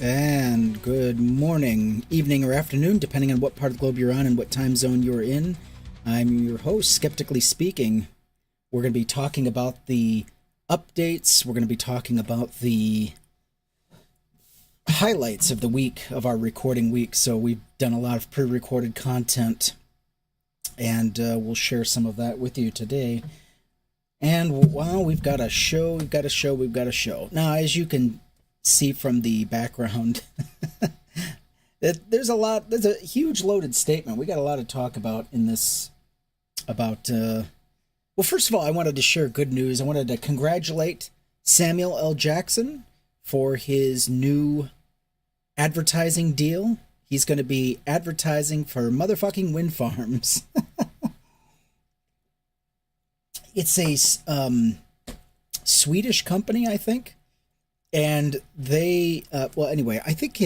And good morning, evening, or afternoon, depending on what part of the globe you're on and what time zone you're in. I'm your host, Skeptically Speaking. We're going to be talking about the updates. We're going to be talking about the highlights of the week, of our recording week. So we've done a lot of pre-recorded content, and we'll share some of that with you today. And wow, we've got a show. Now, as you can see from the background, there's a huge loaded statement. We got a lot to talk about in this, well, first of all, I wanted to share good news. I wanted to congratulate Samuel L. Jackson for his new advertising deal. He's going to be advertising for motherfucking wind farms. It's a Swedish company, I think. And they, well, anyway, I think I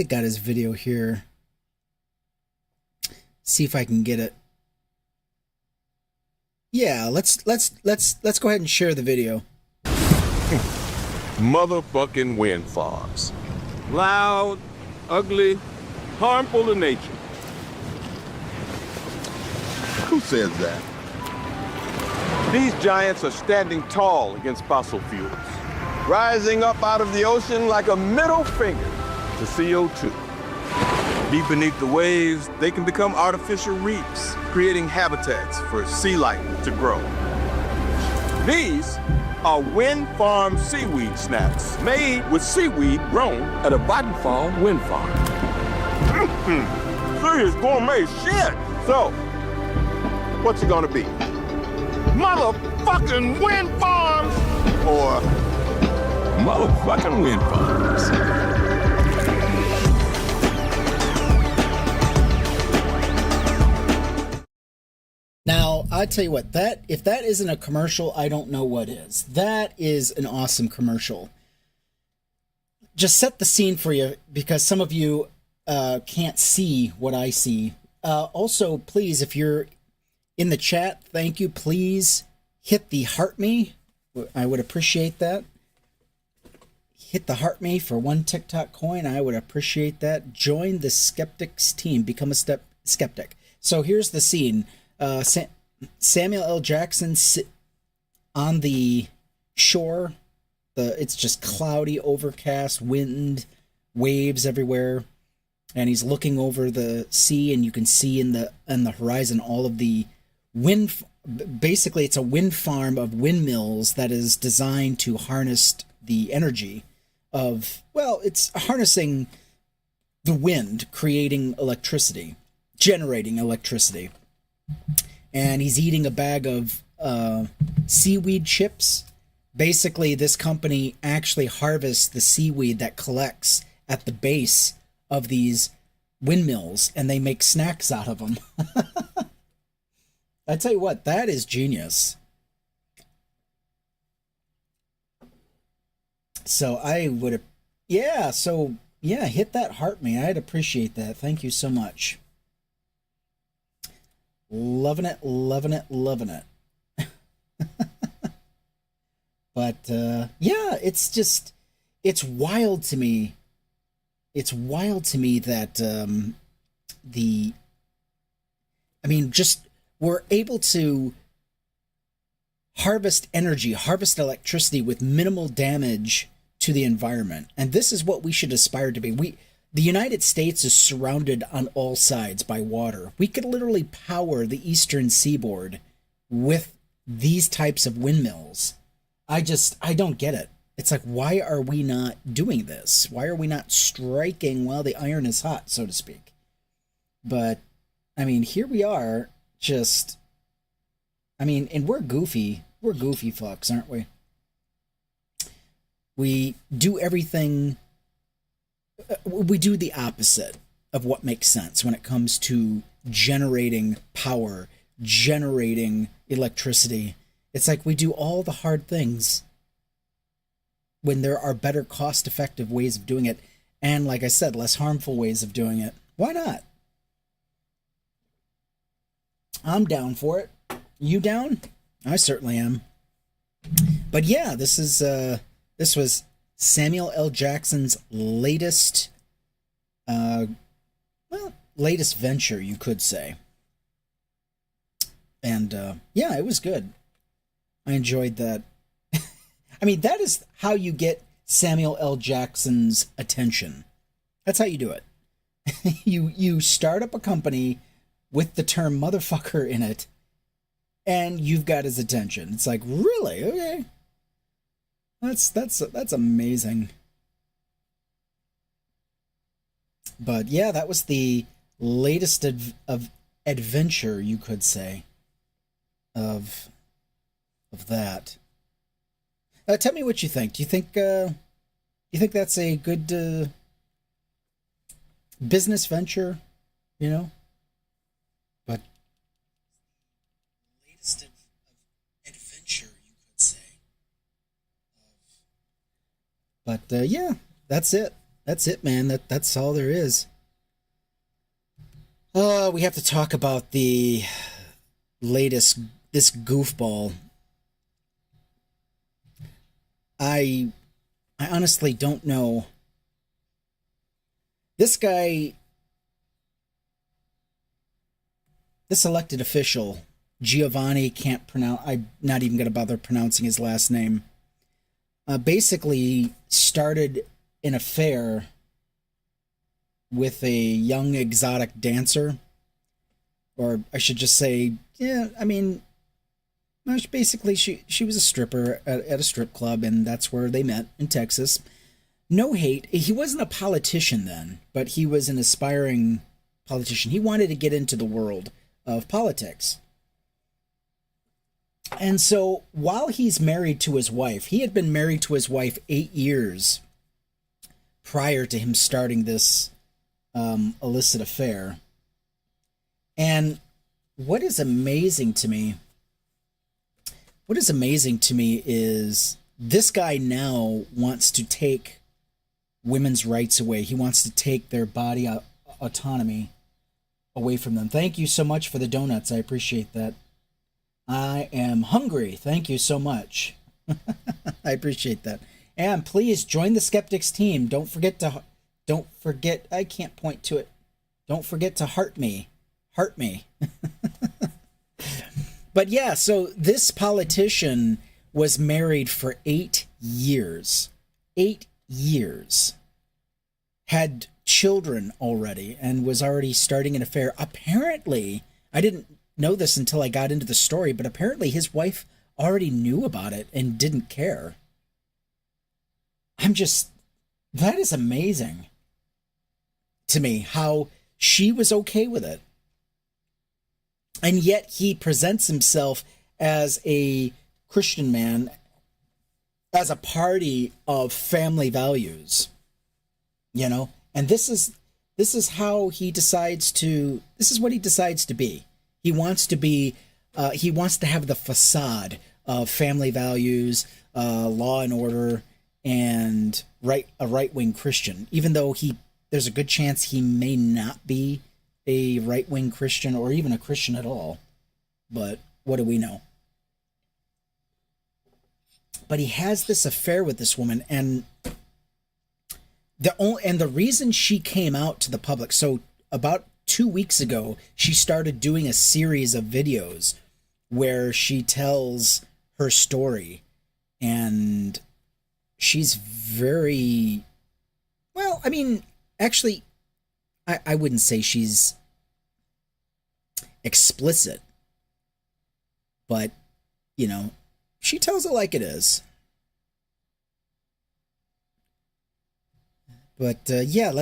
got his video here. See if I can get it. Yeah, let's go ahead and share the video. Motherfucking wind farms. Loud, ugly, harmful to nature. Who says that? These giants are standing tall against fossil fuels, rising up out of the ocean like a middle finger to CO2. Deep beneath the waves, they can become artificial reefs, creating habitats for sea life to grow. These are wind farm seaweed snacks made with seaweed grown at a Vattenfall wind farm. Serious gourmet shit. So, what's it gonna be? Motherfucking wind farms or motherfucking wind farms? Now, I tell you what, if that isn't a commercial, I don't know what is. That is an awesome commercial. Just set the scene for you, because some of you can't see what I see. Also, please, if you're in the chat, thank you. Please hit the heart me. I would appreciate that. Hit the heart me for one TikTok coin. I would appreciate that. Join the skeptics team. Become a skeptic. So here's the scene. Samuel L. Jackson on the shore. It's just cloudy, overcast, wind, waves everywhere, and he's looking over the sea, and you can see in the horizon all of the wind. Basically, it's a wind farm of windmills that is designed to harness the energy of, well, it's harnessing the wind, creating electricity, generating electricity. And he's eating a bag of seaweed chips. Basically, this company actually harvests the seaweed that collects at the base of these windmills, and they make snacks out of them. I tell you what, that is genius. So I would, yeah, hit that heart me. I'd appreciate that. Thank you so much. Loving it. But, yeah, it's wild to me. It's wild to me that, we're able to harvest energy, harvest electricity with minimal damage to the environment. And this is what we should aspire to be. The United States is surrounded on all sides by water. We could literally power the eastern seaboard with these types of windmills. I don't get it. It's like, why are we not doing this? Why are we not striking while the iron is hot, so to speak? But, here we are, and we're goofy fucks, aren't we? We do everything, we do the opposite of what makes sense when it comes to generating power, generating electricity. It's like we do all the hard things when there are better cost-effective ways of doing it, and like I said, less harmful ways of doing it. Why not? I'm down for it. You down? I certainly am. But yeah, this was Samuel L. Jackson's latest, latest venture, you could say. And yeah, it was good. I enjoyed that. I mean, that is how you get Samuel L. Jackson's attention. That's how you do it. You start up a company with the term motherfucker in it, and you've got his attention. It's like, really? Okay. That's amazing. But yeah, that was the latest of adventure, you could say, of that. Tell me what you think. Do you think that's a good business venture? You know, but latest of adventure, you could say. But yeah, that's it. That's it, man. That's all there is. We have to talk about the latest, this goofball. I honestly don't know. This guy, this elected official, Giovanni, can't pronounce, I'm not even going to bother pronouncing his last name, basically started an affair with a young exotic dancer. Or I should just say, yeah, I mean, basically she was a stripper at a strip club, and that's where they met, in Texas. No hate. He wasn't a politician then, but he was an aspiring politician. He wanted to get into the world of politics. And so while he's married to his wife, he had been married to his wife 8 years prior to him starting this illicit affair. And what is amazing to me is this guy now wants to take women's rights away. He wants to take their body autonomy away from them. Thank you so much for the donuts. I appreciate that. I am hungry. Thank you so much. I appreciate that. And please join the Skeptics team. Don't forget, I can't point to it. Don't forget to heart me. Heart me. But yeah, so this politician was married for 8 years. 8 years. Had children already and was already starting an affair. Apparently, I didn't know this until I got into the story, but apparently his wife already knew about it and didn't care. That is amazing to me, how she was okay with it. And yet he presents himself as a Christian man, as a party of family values, you know? And this is how he decides to, this is what he decides to be. He wants to be, he wants to have the facade of family values, law and order, and a right-wing Christian, even though there's a good chance he may not be a right-wing Christian or even a Christian at all. But what do we know? But he has this affair with this woman, and the reason she came out to the public, so about 2 weeks ago, she started doing a series of videos where she tells her story, and she's very, well, I mean, actually, I wouldn't say she's explicit, but, you know, she tells it like it is. But, yeah,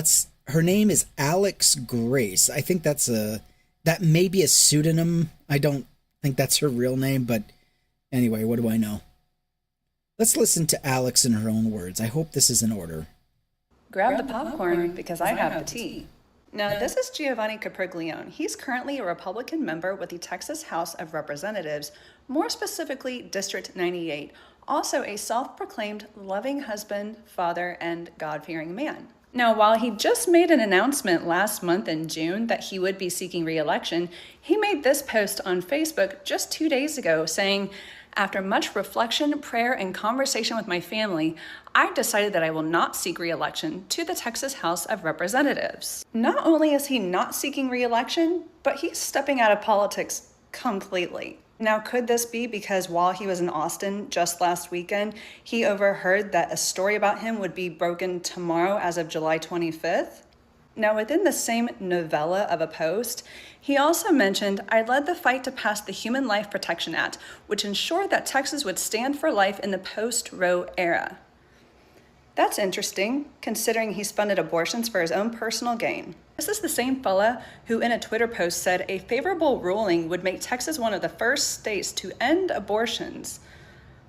her name is Alex Grace. I think that may be a pseudonym. I don't think that's her real name, but anyway, what do I know? Let's listen to Alex in her own words. I hope this is in order. Grab the popcorn because I have the tea. Now, this is Giovanni Capriglione. He's currently a Republican member with the Texas House of Representatives, more specifically District 98, also a self-proclaimed loving husband, father, and God-fearing man. Now, while he just made an announcement last month in June that he would be seeking re-election, he made this post on Facebook just 2 days ago saying, After much reflection, prayer, and conversation with my family, I decided that I will not seek re-election to the Texas House of Representatives. Not only is he not seeking re-election, but he's stepping out of politics completely. Now, could this be because while he was in Austin just last weekend, he overheard that a story about him would be broken tomorrow as of July 25th? Now, within the same novella of a post, he also mentioned, I led the fight to pass the Human Life Protection Act, which ensured that Texas would stand for life in the post-Roe era. That's interesting, considering he's funded abortions for his own personal gain. This is the same fella who in a Twitter post said a favorable ruling would make Texas one of the first states to end abortions.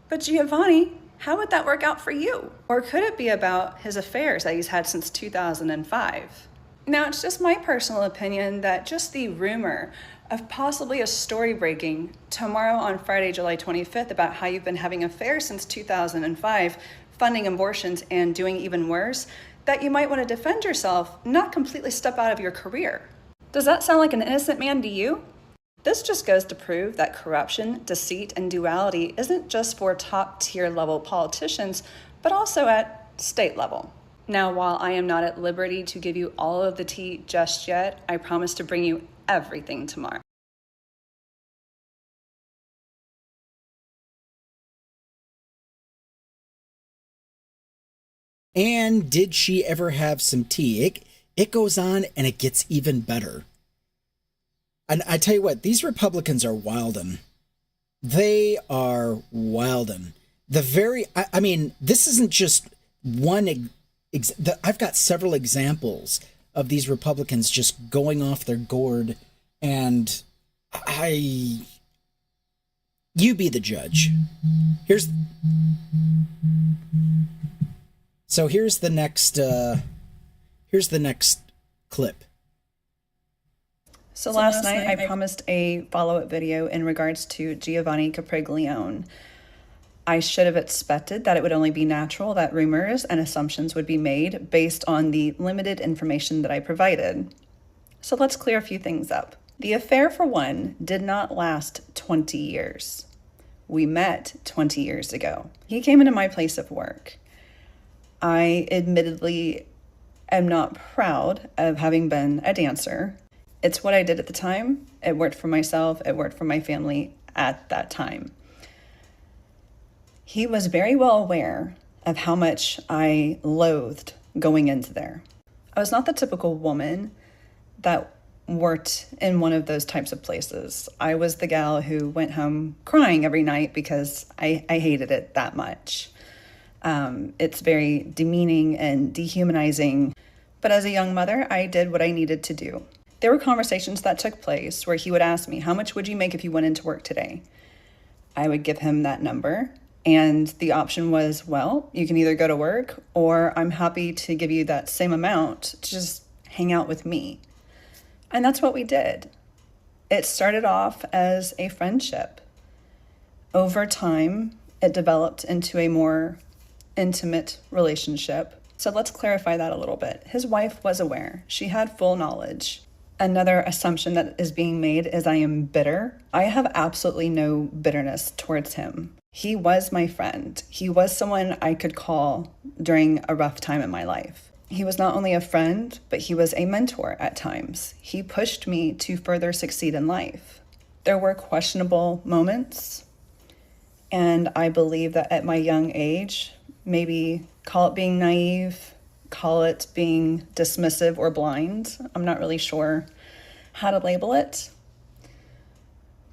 But Giovanni, how would that work out for you? Or could it be about his affairs that he's had since 2005? Now, it's just my personal opinion that just the rumor of possibly a story breaking tomorrow on Friday, July 25th about how you've been having affairs since 2005, funding abortions and doing even worse, that you might want to defend yourself, not completely step out of your career. Does that sound like an innocent man to you? This just goes to prove that corruption, deceit, and duality isn't just for top-tier level politicians, but also at state level. Now, while I am not at liberty to give you all of the tea just yet, I promise to bring you everything tomorrow. And did she ever have some tea? It goes on and it gets even better. And I tell you what, these Republicans are wildin'. They are wildin'. I mean, this isn't just one. I've got several examples of these Republicans just going off their gourd, and you be the judge. Here's the next clip. So last night I promised a follow-up video in regards to Giovanni Capriglione. I should have expected that it would only be natural that rumors and assumptions would be made based on the limited information that I provided. So let's clear a few things up. The affair, for one, did not last 20 years. We met 20 years ago. He came into my place of work. I admittedly am not proud of having been a dancer. It's what I did at the time. It worked for myself. It worked for my family at that time. He was very well aware of how much I loathed going into there. I was not the typical woman that worked in one of those types of places. I was the gal who went home crying every night because I hated it that much. It's very demeaning and dehumanizing. But as a young mother, I did what I needed to do. There were conversations that took place where he would ask me, how much would you make if you went into work today? I would give him that number. And the option was, well, you can either go to work or I'm happy to give you that same amount to just hang out with me. And that's what we did. It started off as a friendship. Over time, it developed into a more intimate relationship. So let's clarify that a little bit. His wife was aware. She had full knowledge. Another assumption that is being made is I am bitter. I have absolutely no bitterness towards him. He was my friend. He was someone I could call during a rough time in my life. He was not only a friend, but he was a mentor at times. He pushed me to further succeed in life. There were questionable moments, and I believe that at my young age, maybe call it being naive, call it being dismissive or blind. I'm not really sure how to label it.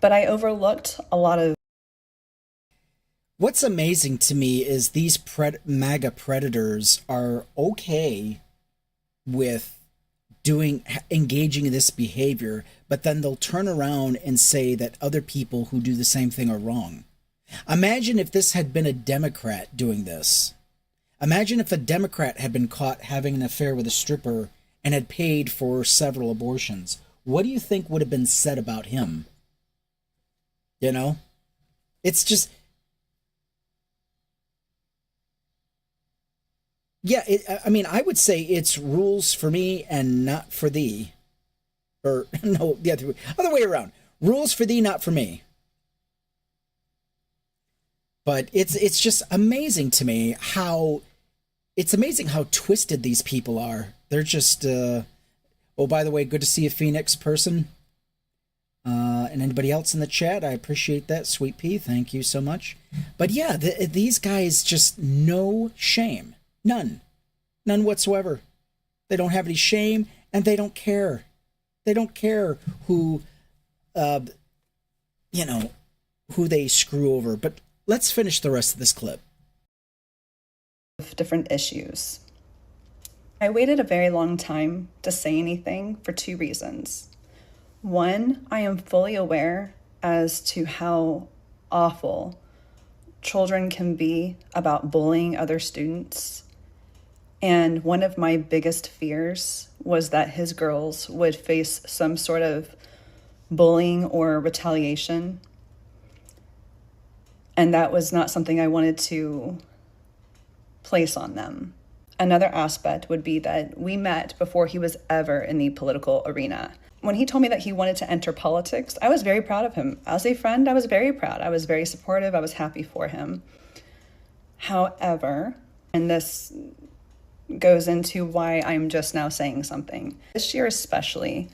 But I overlooked a lot of. What's amazing to me is these MAGA predators are okay with engaging in this behavior, but then they'll turn around and say that other people who do the same thing are wrong. Imagine if this had been a Democrat doing this. Imagine if a Democrat had been caught having an affair with a stripper and had paid for several abortions. What do you think would have been said about him? You know? It's just... Yeah, I would say it's rules for me and not for thee. Or, no, the other way around. Rules for thee, not for me. But it's just amazing to me how twisted these people are. They're just oh, by the way, good to see a Phoenix person. And anybody else in the chat, I appreciate that. Sweet Pea, thank you so much. But yeah, these guys just no shame. None whatsoever. They don't have any shame, and they don't care. They don't care who, who they screw over. But let's finish the rest of this clip. Different issues. I waited a very long time to say anything for two reasons. One, I am fully aware as to how awful children can be about bullying other students. And one of my biggest fears was that his girls would face some sort of bullying or retaliation. And that was not something I wanted to place on them. Another aspect would be that we met before he was ever in the political arena. When he told me that he wanted to enter politics, I was very proud of him. As a friend, I was very proud. I was very supportive. I was happy for him. However, and this goes into why I'm just now saying something, this year especially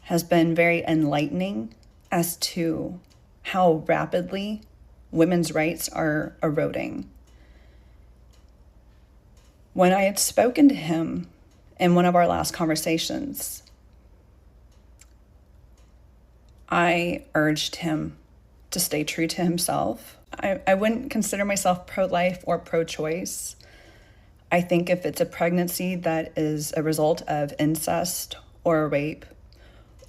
has been very enlightening as to how rapidly women's rights are eroding. When I had spoken to him in one of our last conversations, I urged him to stay true to himself. I wouldn't consider myself pro-life or pro-choice. I think if it's a pregnancy that is a result of incest or a rape,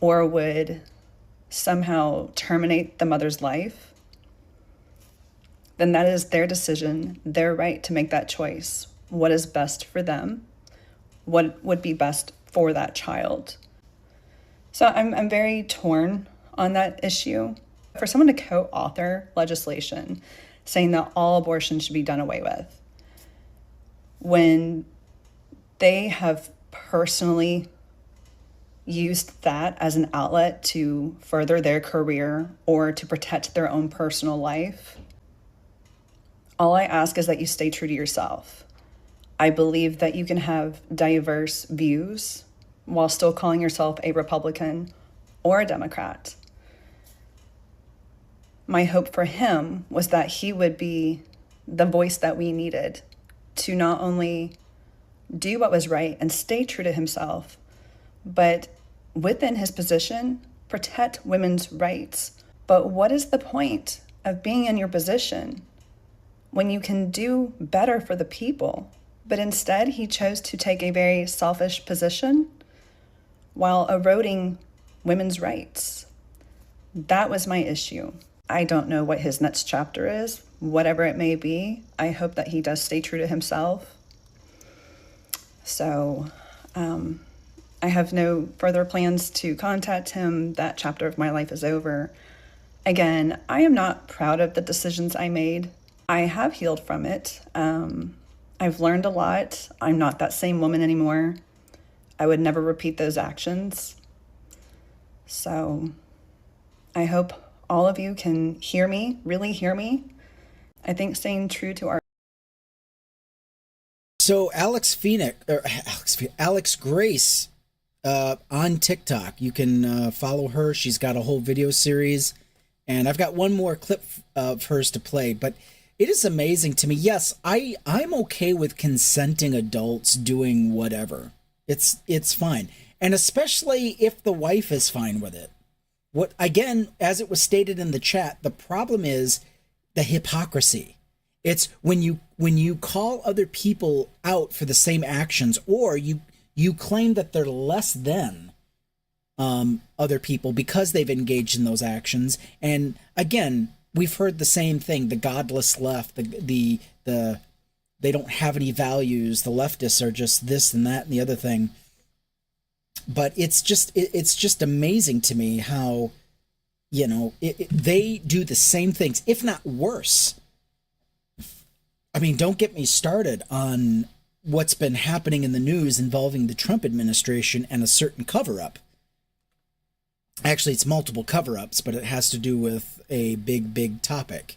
or would somehow terminate the mother's life, then that is their decision, their right to make that choice. What is best for them? What would be best for that child? So I'm very torn on that issue. For someone to co-author legislation saying that all abortion should be done away with, when they have personally used that as an outlet to further their career or to protect their own personal life, all I ask is that you stay true to yourself. I believe that you can have diverse views while still calling yourself a Republican or a Democrat. My hope for him was that he would be the voice that we needed to not only do what was right and stay true to himself, but within his position, protect women's rights. But what is the point of being in your position when you can do better for the people? But instead, he chose to take a very selfish position while eroding women's rights. That was my issue. I don't know what his next chapter is, whatever it may be. I hope that he does stay true to himself. So I have no further plans to contact him. That chapter of my life is over. Again, I am not proud of the decisions I made. I have healed from it. I've learned a lot. I'm not that same woman anymore. I would never repeat those actions. So I hope all of you can hear me, really hear me. I think staying true to our... So Alex Grace on TikTok, you can follow her. She's got a whole video series, and I've got one more clip of hers to play, but it is amazing to me. Yes, I'm okay with consenting adults doing whatever. It's fine. And especially if the wife is fine with it. What, again, as it was stated in the chat, the problem is the hypocrisy. It's when you call other people out for the same actions, or you claim that they're less than other people because they've engaged in those actions. And again, we've heard the same thing: the godless left, the they don't have any values. The leftists are just this and that and the other thing. But it's just amazing to me how, they do the same things, if not worse. I mean, don't get me started on what's been happening in the news involving the Trump administration and a certain cover-up. Actually, it's multiple cover-ups, but it has to do with a big topic.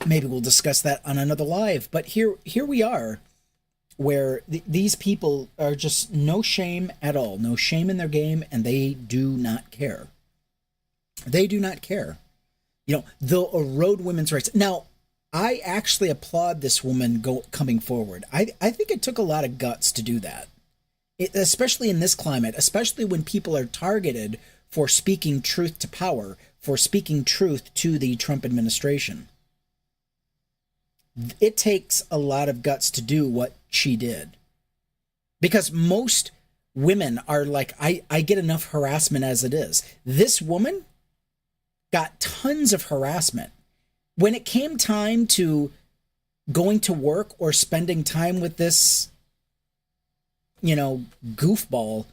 maybe we'll discuss that on another live. But here we are, where these people are just no shame at all, no shame in their game, and they do not care. They do not care. You know, they'll erode women's rights. Now, I actually applaud this woman coming forward. I think it took a lot of guts to do that, especially in this climate, especially when people are targeted for speaking truth to power, for speaking truth to the Trump administration. It takes a lot of guts to do what she did. Because most women are like, I get enough harassment as it is. This woman got tons of harassment. When it came time to going to work or spending time with this, you know, goofball,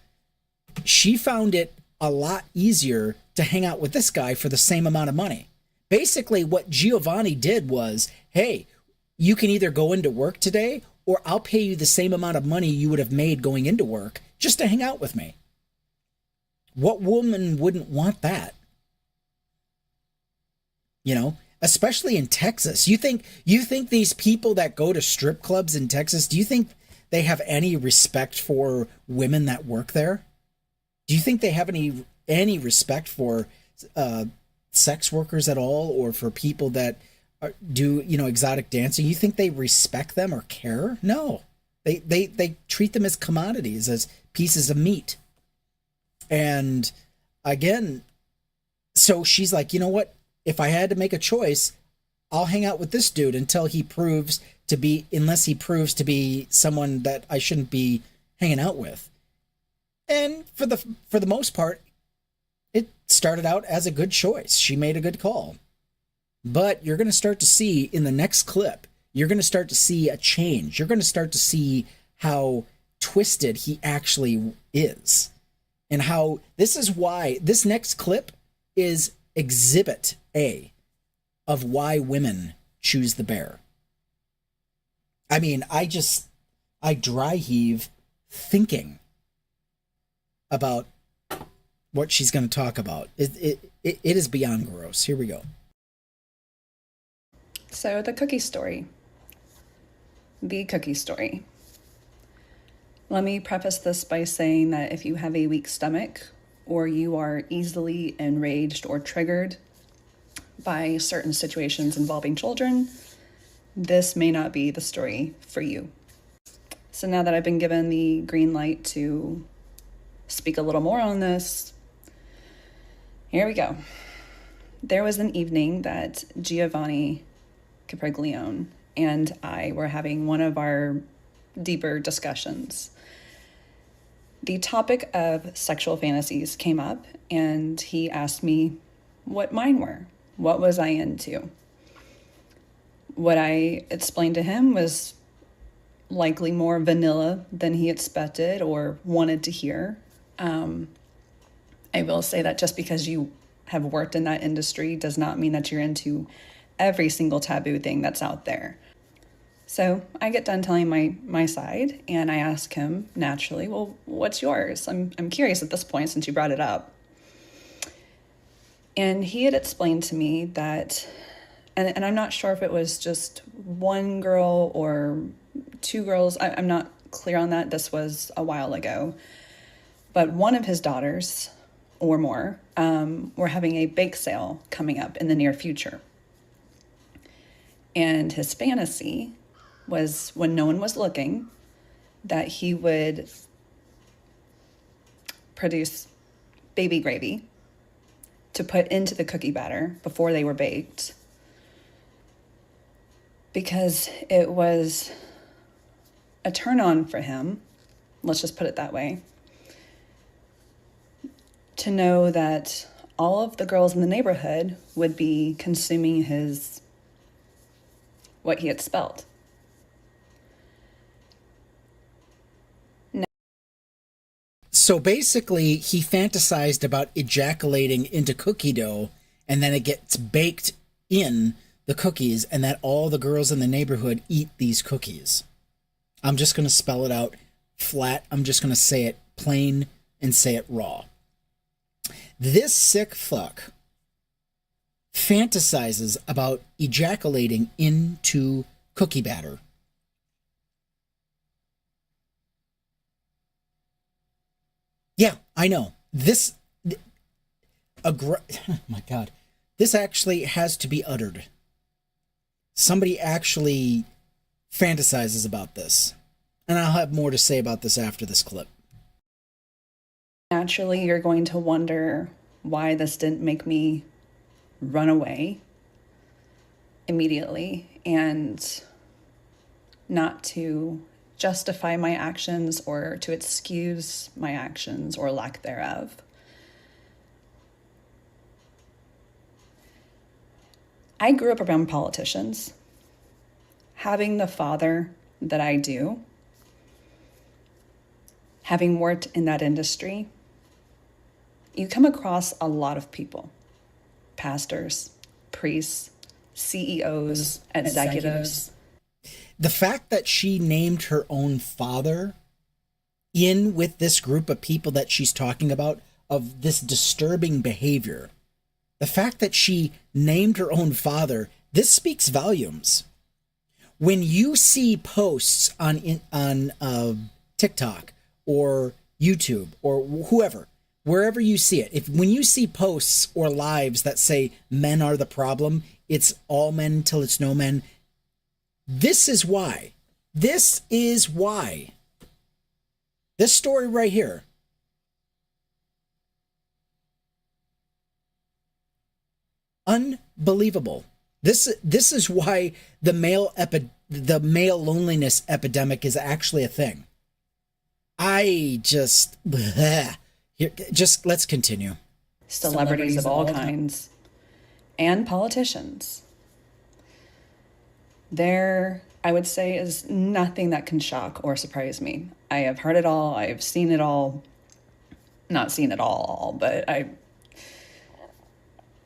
she found it a lot easier to hang out with this guy for the same amount of money. Basically, what Giovanni did was, hey, you can either go into work today or I'll pay you the same amount of money you would have made going into work just to hang out with me. What woman wouldn't want that? You know, especially in Texas. You think these people that go to strip clubs in Texas, do you think they have any respect for women that work there? Do you think they have any respect for sex workers at all, or for people that do, you know, exotic dancing? You think they respect them or care? No. They treat them as commodities, as pieces of meat. And again, so she's like, you know what? If I had to make a choice, I'll hang out with this dude until he proves to be, unless he proves to be someone that I shouldn't be hanging out with. And for the most part, it started out as a good choice. She made a good call. But you're going to start to see in the next clip, you're going to start to see a change. You're going to start to see how twisted he actually is. And how this is why this next clip is Exhibit A of why women choose the bear. I mean, I dry heave thinking about what she's going to talk about. It is beyond gross. Here we go. So the cookie story. The cookie story. Let me preface this by saying that if you have a weak stomach, or you are easily enraged or triggered by certain situations involving children, this may not be the story for you. So now that I've been given the green light to speak a little more on this, here we go. There was an evening that Giovanni Capriglione and I were having one of our deeper discussions. The topic of sexual fantasies came up, and he asked me what mine were. What was I into? What I explained to him was likely more vanilla than he expected or wanted to hear. I will say that just because you have worked in that industry does not mean that you're into every single taboo thing that's out there. So I get done telling my side, and I ask him naturally, well, what's yours? I'm curious at this point since you brought it up. And he had explained to me that, and I'm not sure if it was just one girl or two girls. I'm not clear on that. This was a while ago. But one of his daughters or more were having a bake sale coming up in the near future. And his fantasy was, when no one was looking, that he would produce baby gravy to put into the cookie batter before they were baked, because it was a turn on for him, let's just put it that way, to know that all of the girls in the neighborhood would be consuming what he had spelled. So basically, he fantasized about ejaculating into cookie dough, and then it gets baked in the cookies, and that all the girls in the neighborhood eat these cookies. I'm just going to spell it out flat. I'm just going to say it plain and say it raw. This sick fuck fantasizes about ejaculating into cookie batter. Yeah, I know. Oh my God. This actually has to be uttered. Somebody actually fantasizes about this. And I'll have more to say about this after this clip. Naturally, you're going to wonder why this didn't make me run away immediately and not to justify my actions or to excuse my actions or lack thereof. I grew up around politicians. Having the father that I do, having worked in that industry, you come across a lot of people, pastors, priests, CEOs, executives. The fact that she named her own father in with this group of people that she's talking about, of this disturbing behavior, the fact that she named her own father, this speaks volumes. When you see posts on TikTok or YouTube or whoever, wherever you see it, when you see posts or lives that say men are the problem, it's all men until it's no men. This is why. This is why. This story right here. Unbelievable. This is why the male loneliness epidemic is actually a thing. Just let's continue. Celebrities of all kinds and politicians. There, I would say, is nothing that can shock or surprise me. I have heard it all. I have seen it all. Not seen it all, but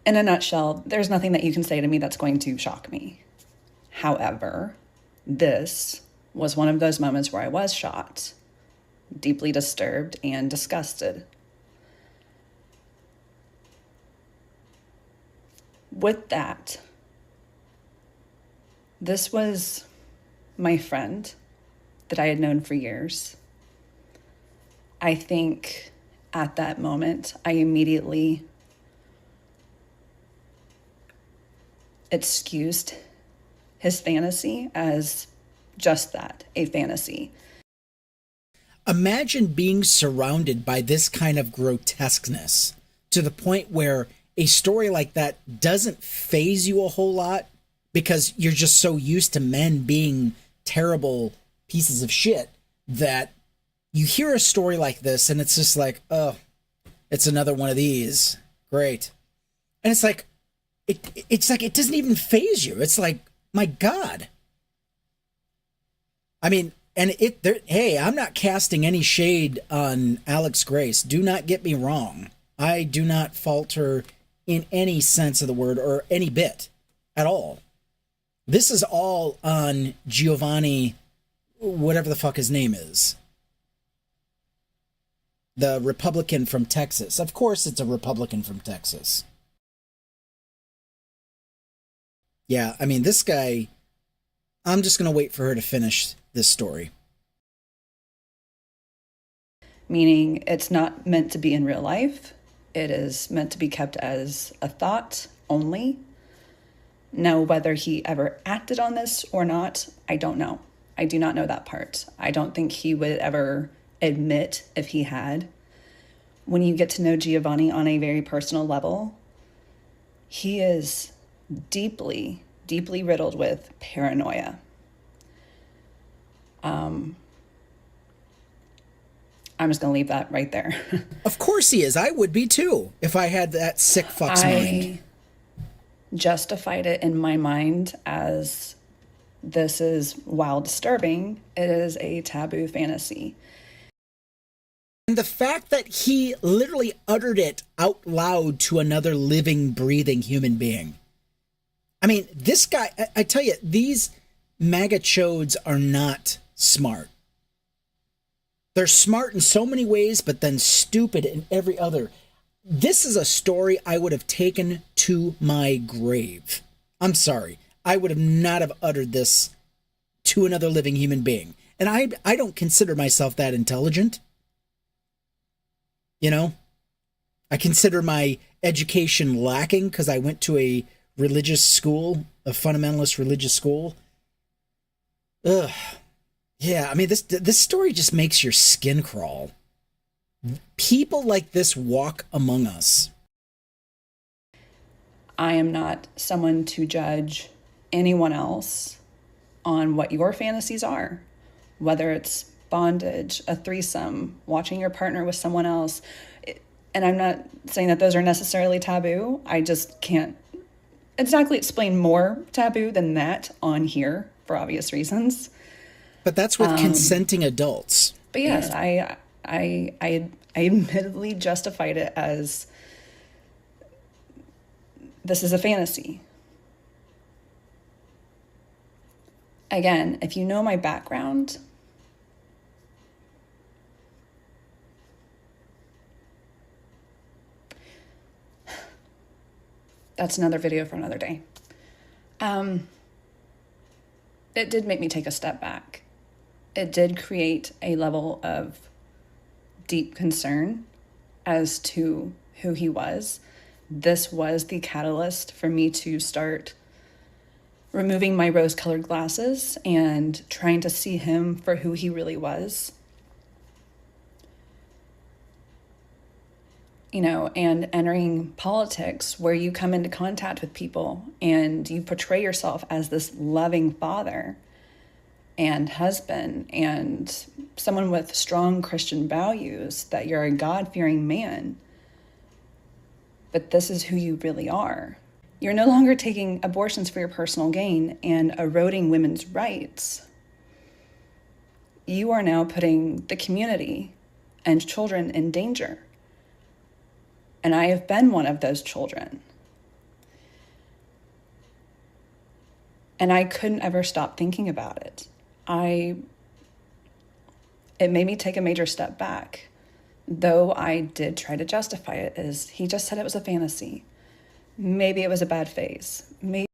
in a nutshell, there's nothing that you can say to me that's going to shock me. However, this was one of those moments where I was shocked, deeply disturbed, and disgusted. With that, this was my friend that I had known for years. I think at that moment, I immediately excused his fantasy as just that, a fantasy. Imagine being surrounded by this kind of grotesqueness to the point where a story like that doesn't faze you a whole lot because you're just so used to men being terrible pieces of shit that you hear a story like this and it's just like, oh, it's another one of these. Great. And it's like, it's like it doesn't even faze you. It's like, my God. I mean, and hey, I'm not casting any shade on Alex Grace. Do not get me wrong. I do not fault her in any sense of the word or any bit at all. This is all on Giovanni, whatever the fuck his name is. The Republican from Texas. Of course it's a Republican from Texas. Yeah, I mean, this guy, I'm just going to wait for her to finish this story. Meaning it's not meant to be in real life. It is meant to be kept as a thought only. Now, whether he ever acted on this or not, I don't know. I do not know that part. I don't think he would ever admit if he had. When you get to know Giovanni on a very personal level, he is deeply, deeply riddled with paranoia. I'm just going to leave that right there. Of course he is. I would be too if I had that sick fuck's mind. Justified it in my mind as this is, while disturbing, it is a taboo fantasy. And the fact that he literally uttered it out loud to another living, breathing human being. I mean, this guy, I tell you, these MAGA chodes are not smart. They're smart in so many ways, but then stupid in every other. this is a story I would have taken to my grave. I'm sorry. I would have not have uttered this to another living human being. And I don't consider myself that intelligent. You know, I consider my education lacking because I went to a religious school, a fundamentalist religious school. Ugh. Yeah, I mean, this story just makes your skin crawl. People like this walk among us. I am not someone to judge anyone else on what your fantasies are, whether it's bondage, a threesome, watching your partner with someone else. And I'm not saying that those are necessarily taboo. I just can't exactly explain more taboo than that on here for obvious reasons. But that's with consenting adults. But yes, I admittedly justified it as this is a fantasy. Again, if you know my background, that's another video for another day. It did make me take a step back. It did create a level of deep concern as to who he was. This was the catalyst for me to start removing my rose-colored glasses and trying to see him for who he really was. You know, and entering politics where you come into contact with people and you portray yourself as this loving father and husband and someone with strong Christian values, that you're a God-fearing man. But this is who you really are. You're no longer taking abortions for your personal gain and eroding women's rights. You are now putting the community and children in danger. And I have been one of those children. And I couldn't ever stop thinking about it. It made me take a major step back. Though I did try to justify it as he just said it was a fantasy. Maybe it was a bad phase. Maybe.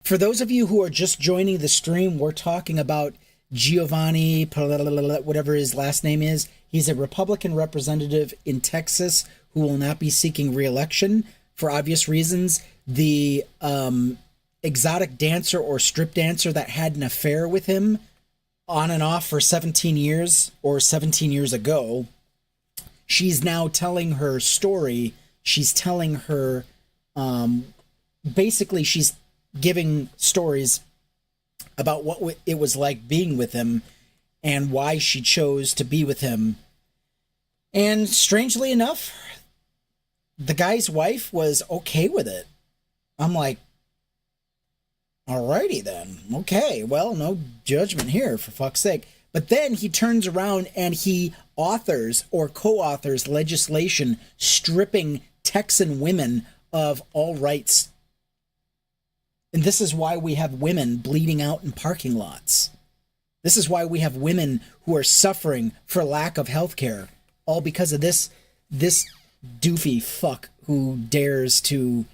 For those of you who are just joining the stream, we're talking about Giovanni, whatever his last name is. He's a Republican representative in Texas who will not be seeking re-election for obvious reasons. The exotic dancer or strip dancer that had an affair with him on and off for 17 years or 17 years ago, she's now telling her story. She's telling her, basically she's giving stories about what it was like being with him and why she chose to be with him. And strangely enough, the guy's wife was okay with it. I'm like, alrighty then. Okay, well, no judgment here, for fuck's sake. But then he turns around and he authors or co-authors legislation stripping Texan women of all rights. And this is why we have women bleeding out in parking lots. This is why we have women who are suffering for lack of health care, all because of this doofy fuck who dares to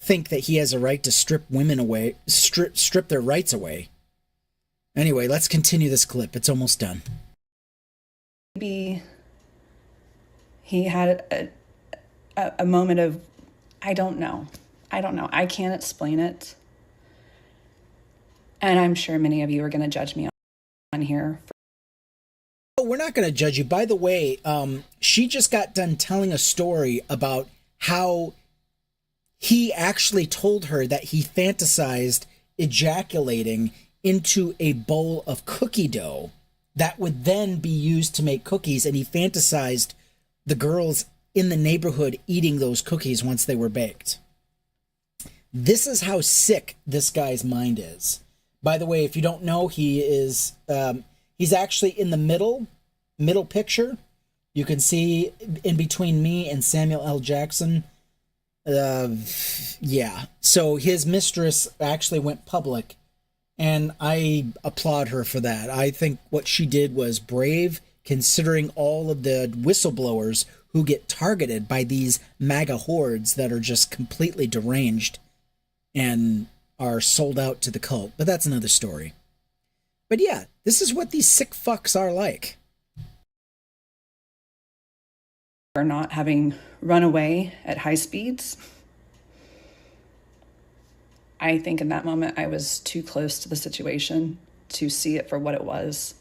think that he has a right to strip women away, strip their rights away. Anyway, let's continue this clip. It's almost done. Maybe he had a moment of, I don't know. I can't explain it. And I'm sure many of you are going to judge me on here. We're not going to judge you. By the way, she just got done telling a story about how he actually told her that he fantasized ejaculating into a bowl of cookie dough that would then be used to make cookies, and he fantasized the girls in the neighborhood eating those cookies once they were baked. This is how sick this guy's mind is. By the way, if you don't know, he's actually in the middle picture. You can see in between me and Samuel L. Jackson. Yeah. So his mistress actually went public, and I applaud her for that. I think what she did was brave, considering all of the whistleblowers who get targeted by these MAGA hordes that are just completely deranged and are sold out to the cult. But that's another story. But yeah, this is what these sick fucks are like. For not having run away at high speeds. I think in that moment I was too close to the situation to see it for what it was.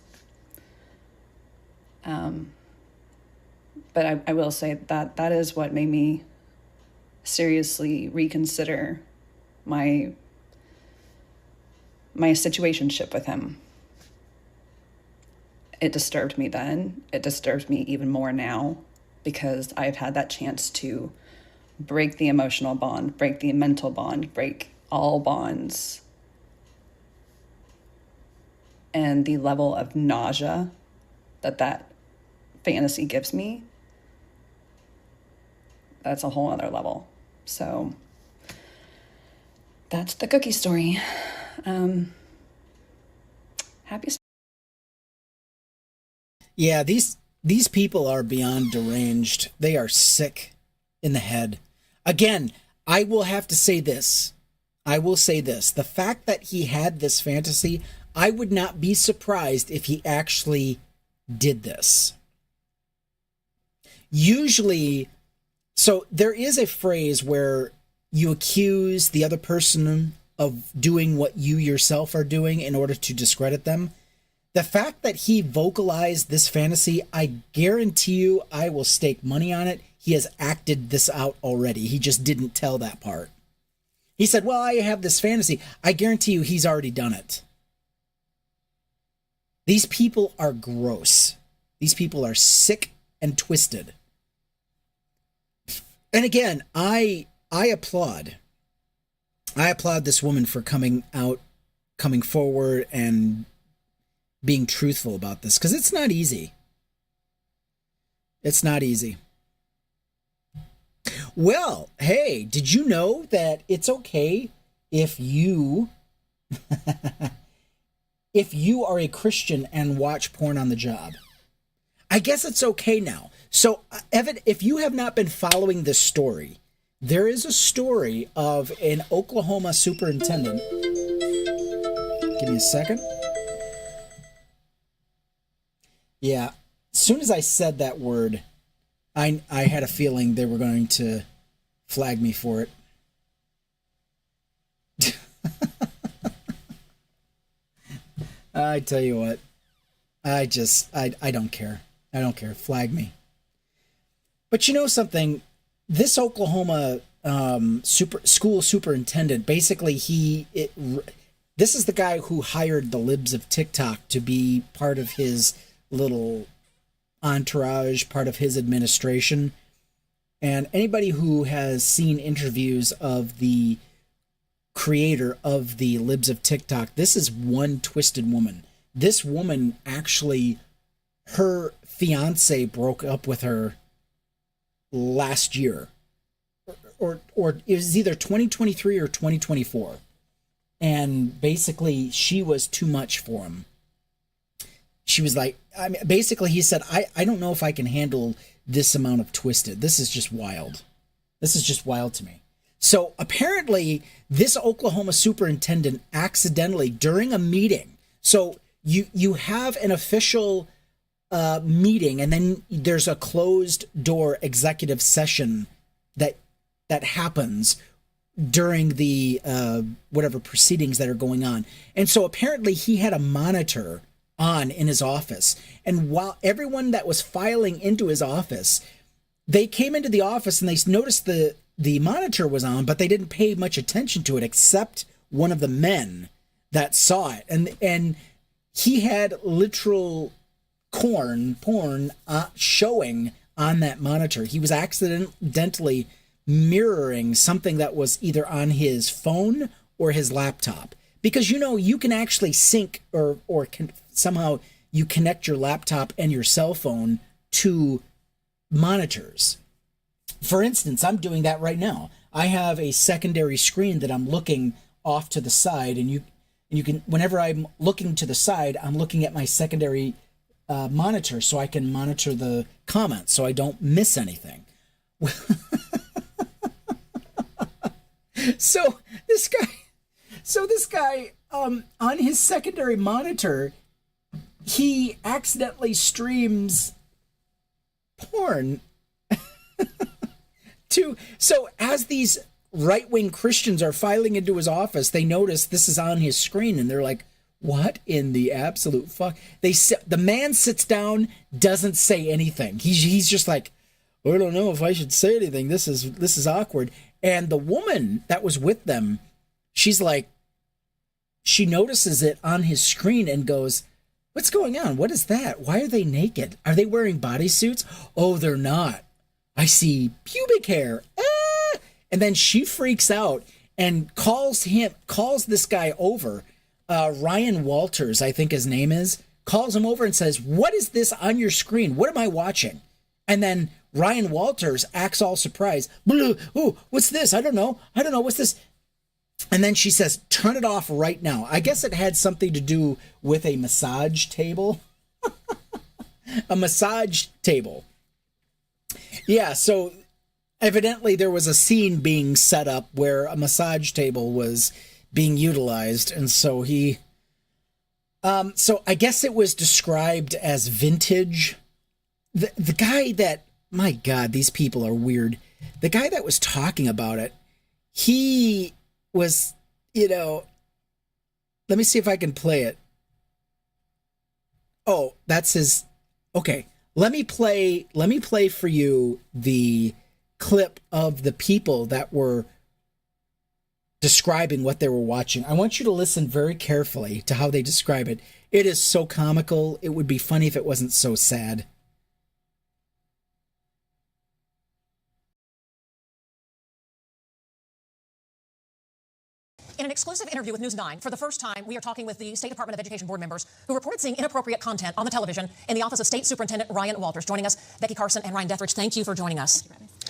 But I will say that that is what made me seriously reconsider my situationship with him. It disturbed me then. It disturbs me even more now because I've had that chance to break the emotional bond, break the mental bond, break all bonds. And the level of nausea that fantasy gives me, that's a whole other level. So that's the cookie story. Happy. Yeah, these people are beyond deranged. They are sick in the head. Again, I will have to say this. I will say this. The fact that he had this fantasy, I would not be surprised if he actually did this. Usually, so there is a phrase where you accuse the other person of doing what you yourself are doing in order to discredit them. The fact that he vocalized this fantasy, I guarantee you, I will stake money on it, he has acted this out already. He just didn't tell that part. He said, well, I have this fantasy. I guarantee you he's already done it. These people are gross. These people are sick and twisted. And again, I applaud. I applaud this woman for coming forward and being truthful about this, because it's not easy. It's not easy. Well, hey, did you know that it's okay if you if you are a Christian and watch porn on the job? I guess it's okay now. So, Evan, if you have not been following this story, there is a story of an Oklahoma superintendent. Give me a second. Yeah, as soon as I said that word, I had a feeling they were going to flag me for it. I tell you what, I don't care. I don't care. Flag me. But you know something? This Oklahoma school superintendent, basically this is the guy who hired the libs of TikTok to be part of his little entourage, part of his administration. And anybody who has seen interviews of the creator of the libs of TikTok, this is one twisted woman. This woman actually, her fiance broke up with her last year, or it was either 2023 or 2024, and basically she was too much for him. She was like, I mean, basically he said, I don't know if I can handle this amount of twisted. This is just wild. This is just wild to me. So apparently this Oklahoma superintendent accidentally, during a meeting, so you have an official meeting, and then there's a closed door executive session that happens during the whatever proceedings that are going on. And so apparently he had a monitor on in his office, and while everyone that was filing into his office, they came into the office and they noticed the monitor was on, but they didn't pay much attention to it except one of the men that saw it, and he had literal porn showing on that monitor. He was accidentally mirroring something that was either on his phone or his laptop, because you can actually sync or somehow you connect your laptop and your cell phone to monitors. For instance, I'm doing that right now. I have a secondary screen that I'm looking off to the side, and you can, whenever I'm looking to the side, I'm looking at my secondary monitor so I can monitor the comments so I don't miss anything. So this guy, on his secondary monitor, he accidentally streams porn so as these right-wing Christians are filing into his office, they notice this is on his screen and they're like, what in the absolute fuck? The man sits down, doesn't say anything. He's just like, I don't know if I should say anything. This is awkward. And the woman that was with them, she's like, she notices it on his screen and goes, what's going on? What is that? Why are they naked? Are they wearing bodysuits? Oh, they're not. I see pubic hair. Ah! And then she freaks out and calls this guy over. Ryan Walters, I think his name is, calls him over and says, what is this on your screen? What am I watching? And then Ryan Walters acts all surprised. Oh, what's this? I don't know. What's this? And then she says, turn it off right now. I guess it had something to do with a massage table. A massage table. Yeah, so evidently there was a scene being set up where a massage table was being utilized. And so so I guess it was described as vintage. The guy that, my God, these people are weird. The guy that was talking about it, he was, let me see if I can play it. Oh, that's his. Okay. Let me play for you the clip of the people that were describing what they were watching. I want you to listen very carefully to how they describe it. It is so comical. It would be funny if it wasn't so sad. In an exclusive interview with News 9, for the first time, we are talking with the State Department of Education board members who reported seeing inappropriate content on the television in the office of State Superintendent Ryan Walters. Joining us, Becky Carson and Ryan Dethridge. Thank you for joining us.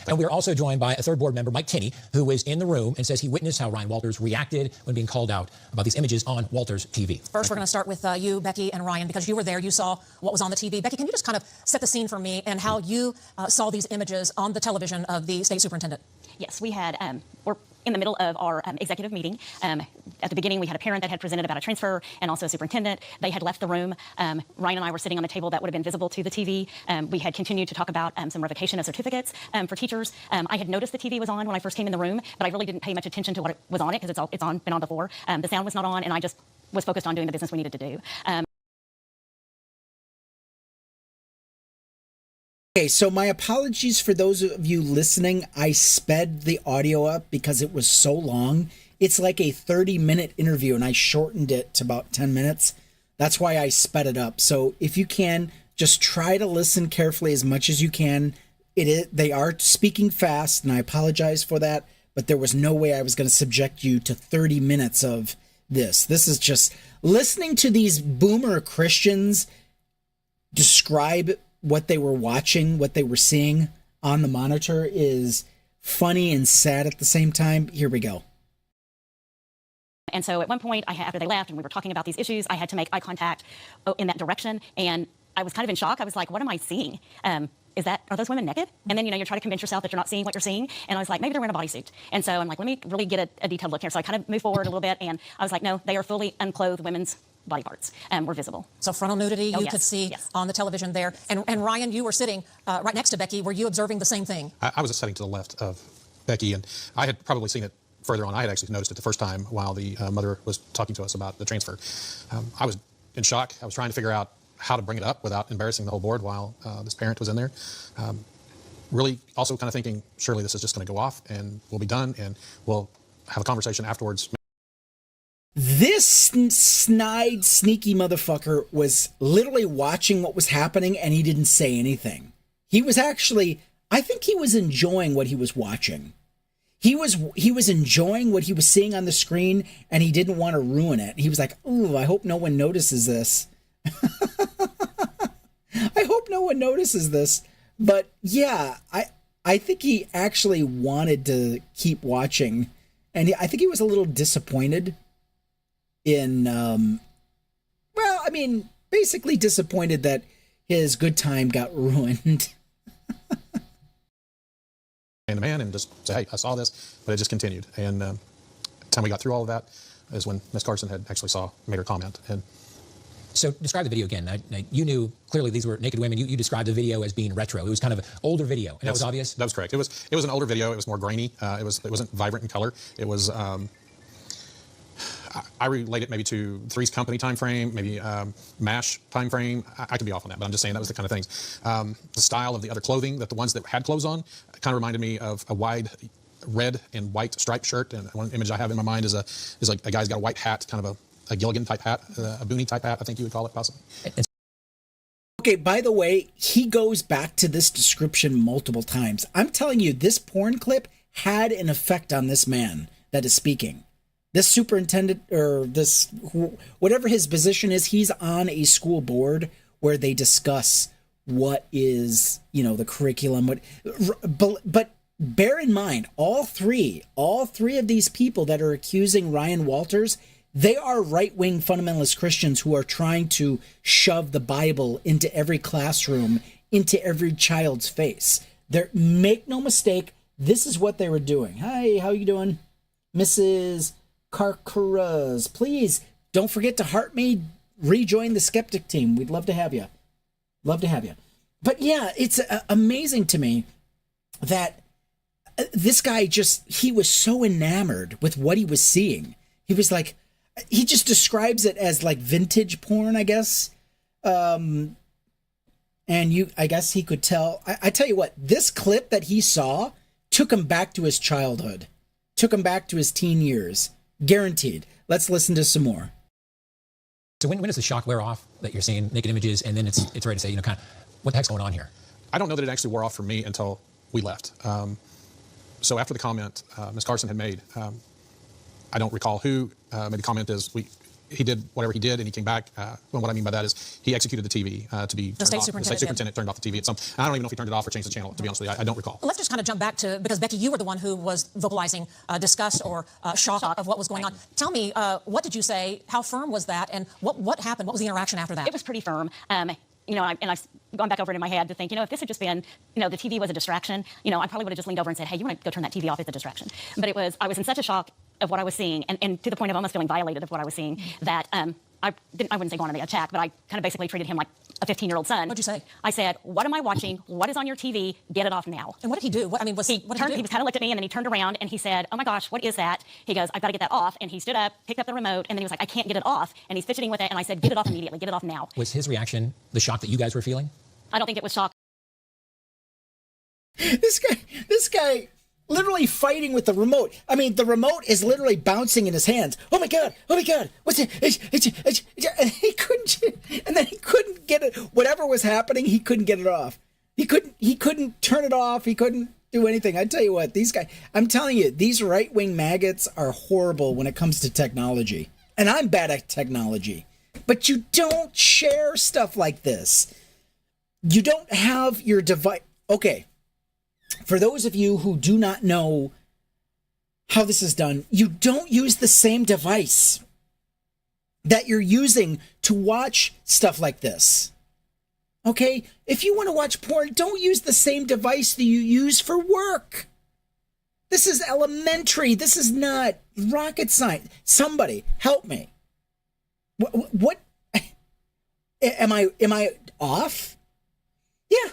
And we are also joined by a third board member, Mike Tinney, who was in the room and says he witnessed how Ryan Walters reacted when being called out about these images on Walters TV. First, we're going to start with you, Becky, and Ryan, because you were there. You saw what was on the TV. Becky, can you just kind of set the scene for me and how you saw these images on the television of the State Superintendent? Yes, we had, we're in the middle of our executive meeting. At the beginning, we had a parent that had presented about a transfer and also a superintendent. They had left the room. Ryan and I were sitting on the table that would have been visible to the TV. We had continued to talk about some revocation of certificates for teachers. I had noticed the TV was on when I first came in the room, but I really didn't pay much attention to what was on it because it's been on before. The sound was not on, and I just was focused on doing the business we needed to do. Okay, so my apologies for those of you listening. I sped the audio up because it was so long. It's like a 30-minute interview, and I shortened it to about 10 minutes. That's why I sped it up. So if you can, just try to listen carefully as much as you can. They are speaking fast, and I apologize for that, but there was no way I was going to subject you to 30 minutes of this. This is just listening to these boomer Christians describe what they were watching, what they were seeing on the monitor is funny and sad at the same time. Here we go. And so at one point, after they left and we were talking about these issues, I had to make eye contact in that direction. And I was kind of in shock. I was like, what am I seeing? Are those women naked? And then, you're trying to convince yourself that you're not seeing what you're seeing. And I was like, maybe they're wearing a bodysuit. And so I'm like, let me really get a detailed look here. So I kind of moved forward a little bit. And I was like, no, they are fully unclothed women's body parts were visible. So frontal nudity you yes, could see yes. on the television there. And Ryan, you were sitting right next to Becky. Were you observing the same thing? I was sitting to the left of Becky, and I had probably seen it further on. I had actually noticed it the first time while the mother was talking to us about the transfer. I was in shock. I was trying to figure out how to bring it up without embarrassing the whole board while this parent was in there. Really also kind of thinking, surely this is just going to go off and we'll be done and we'll have a conversation afterwards. This snide, sneaky motherfucker was literally watching what was happening, and he didn't say anything. He was actually, I think he was enjoying what he was watching. He was enjoying what he was seeing on the screen, and he didn't want to ruin it. He was like, ooh, I hope no one notices this. I hope no one notices this. But yeah, I think he actually wanted to keep watching, and I think he was a little disappointed in, basically disappointed that his good time got ruined. And the man and just say, hey, I saw this, but it just continued. And the time we got through all of that is when Ms. Carson had actually made her comment. And so describe the video again. Now, you knew clearly these were naked women. You described the video as being retro. It was kind of an older video, and that was obvious? That was correct. It was an older video. It was more grainy. It wasn't vibrant in color. It was, I relate it maybe to Three's Company time frame, maybe MASH time frame. I could be off on that, but I'm just saying that was the kind of things. The style of the other clothing, that the ones that had clothes on, kind of reminded me of a wide red and white striped shirt. And one image I have in my mind is like a guy's got a white hat, kind of a Gilligan type hat, a boonie type hat, I think you would call it possibly. Okay, by the way, he goes back to this description multiple times. I'm telling you, this porn clip had an effect on this man that is speaking. This superintendent, or whatever his position is, he's on a school board where they discuss what is, the curriculum. But bear in mind, all three of these people that are accusing Ryan Walters, they are right-wing fundamentalist Christians who are trying to shove the Bible into every classroom, into every child's face. Make no mistake, this is what they were doing. Hi, how you doing? Mrs. Karkaras, please don't forget to heart me, rejoin the skeptic team. We'd love to have you. Love to have you. But yeah, it's amazing to me that this guy he was so enamored with what he was seeing. He was like, he just describes it as like vintage porn, I guess. And I guess he could tell. I tell you what, this clip that he saw took him back to his childhood, took him back to his teen years. Guaranteed. Let's listen to some more. So when does the shock wear off that you're seeing naked images, and then it's ready to say, kind of, what the heck's going on here? I don't know that it actually wore off for me until we left. So after the comment Ms. Carson had made, I don't recall who made the comment. He did whatever he did, and he came back. And what I mean by that is he executed the TV to be the state superintendent. The state superintendent turned off the TV at some. And I don't even know if he turned it off or changed the channel. To be honest with you, I don't recall. Let's just kind of jump back to, because Becky, you were the one who was vocalizing disgust or shock of what was going on. Tell me, what did you say? How firm was that? And what happened? What was the interaction after that? It was pretty firm. And I've gone back over it in my head to think, if this had just been, the TV was a distraction, I probably would have just leaned over and said, hey, you want to go turn that TV off? It's a distraction. But I was in such a shock of what I was seeing, and to the point of almost feeling violated of what I was seeing, that I wouldn't say go on the attack, but I kind of basically treated him like a 15-year-old son. What'd you say? I said, what am I watching? What is on your TV? Get it off now. And what did he do? He was kind of looked at me, and then he turned around and he said, oh my gosh, what is that? He goes, I've got to get that off. And he stood up, picked up the remote, and then he was like, I can't get it off. And he's fidgeting with it, and I said, get it off immediately. Get it off now. Was his reaction the shock that you guys were feeling? I don't think it was shock. This guy literally fighting with the remote. I mean, the remote is literally bouncing in his hands. Oh my God, what's it? And he couldn't get it. Whatever was happening, he couldn't get it off. He couldn't turn it off. He couldn't do anything. I tell you what, these guys, I'm telling you, these right-wing maggots are horrible when it comes to technology. And I'm bad at technology. But you don't share stuff like this. You don't have your device. Okay. For those of you who do not know how this is done, you don't use the same device that you're using to watch stuff like this. Okay? If you want to watch porn, don't use the same device that you use for work. This is elementary. This is not rocket science. Somebody help me. What? Am I off? Yeah.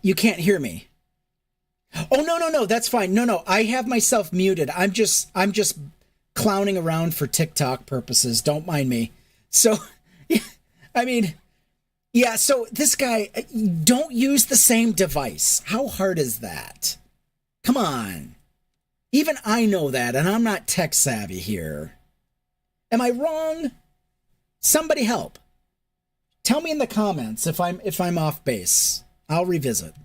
You can't hear me. Oh, no, that's fine. No, I have myself muted. I'm just clowning around for TikTok purposes. Don't mind me. So, so this guy, don't use the same device. How hard is that? Come on. Even I know that, and I'm not tech savvy here. Am I wrong? Somebody help. Tell me in the comments if I'm off base. I'll revisit.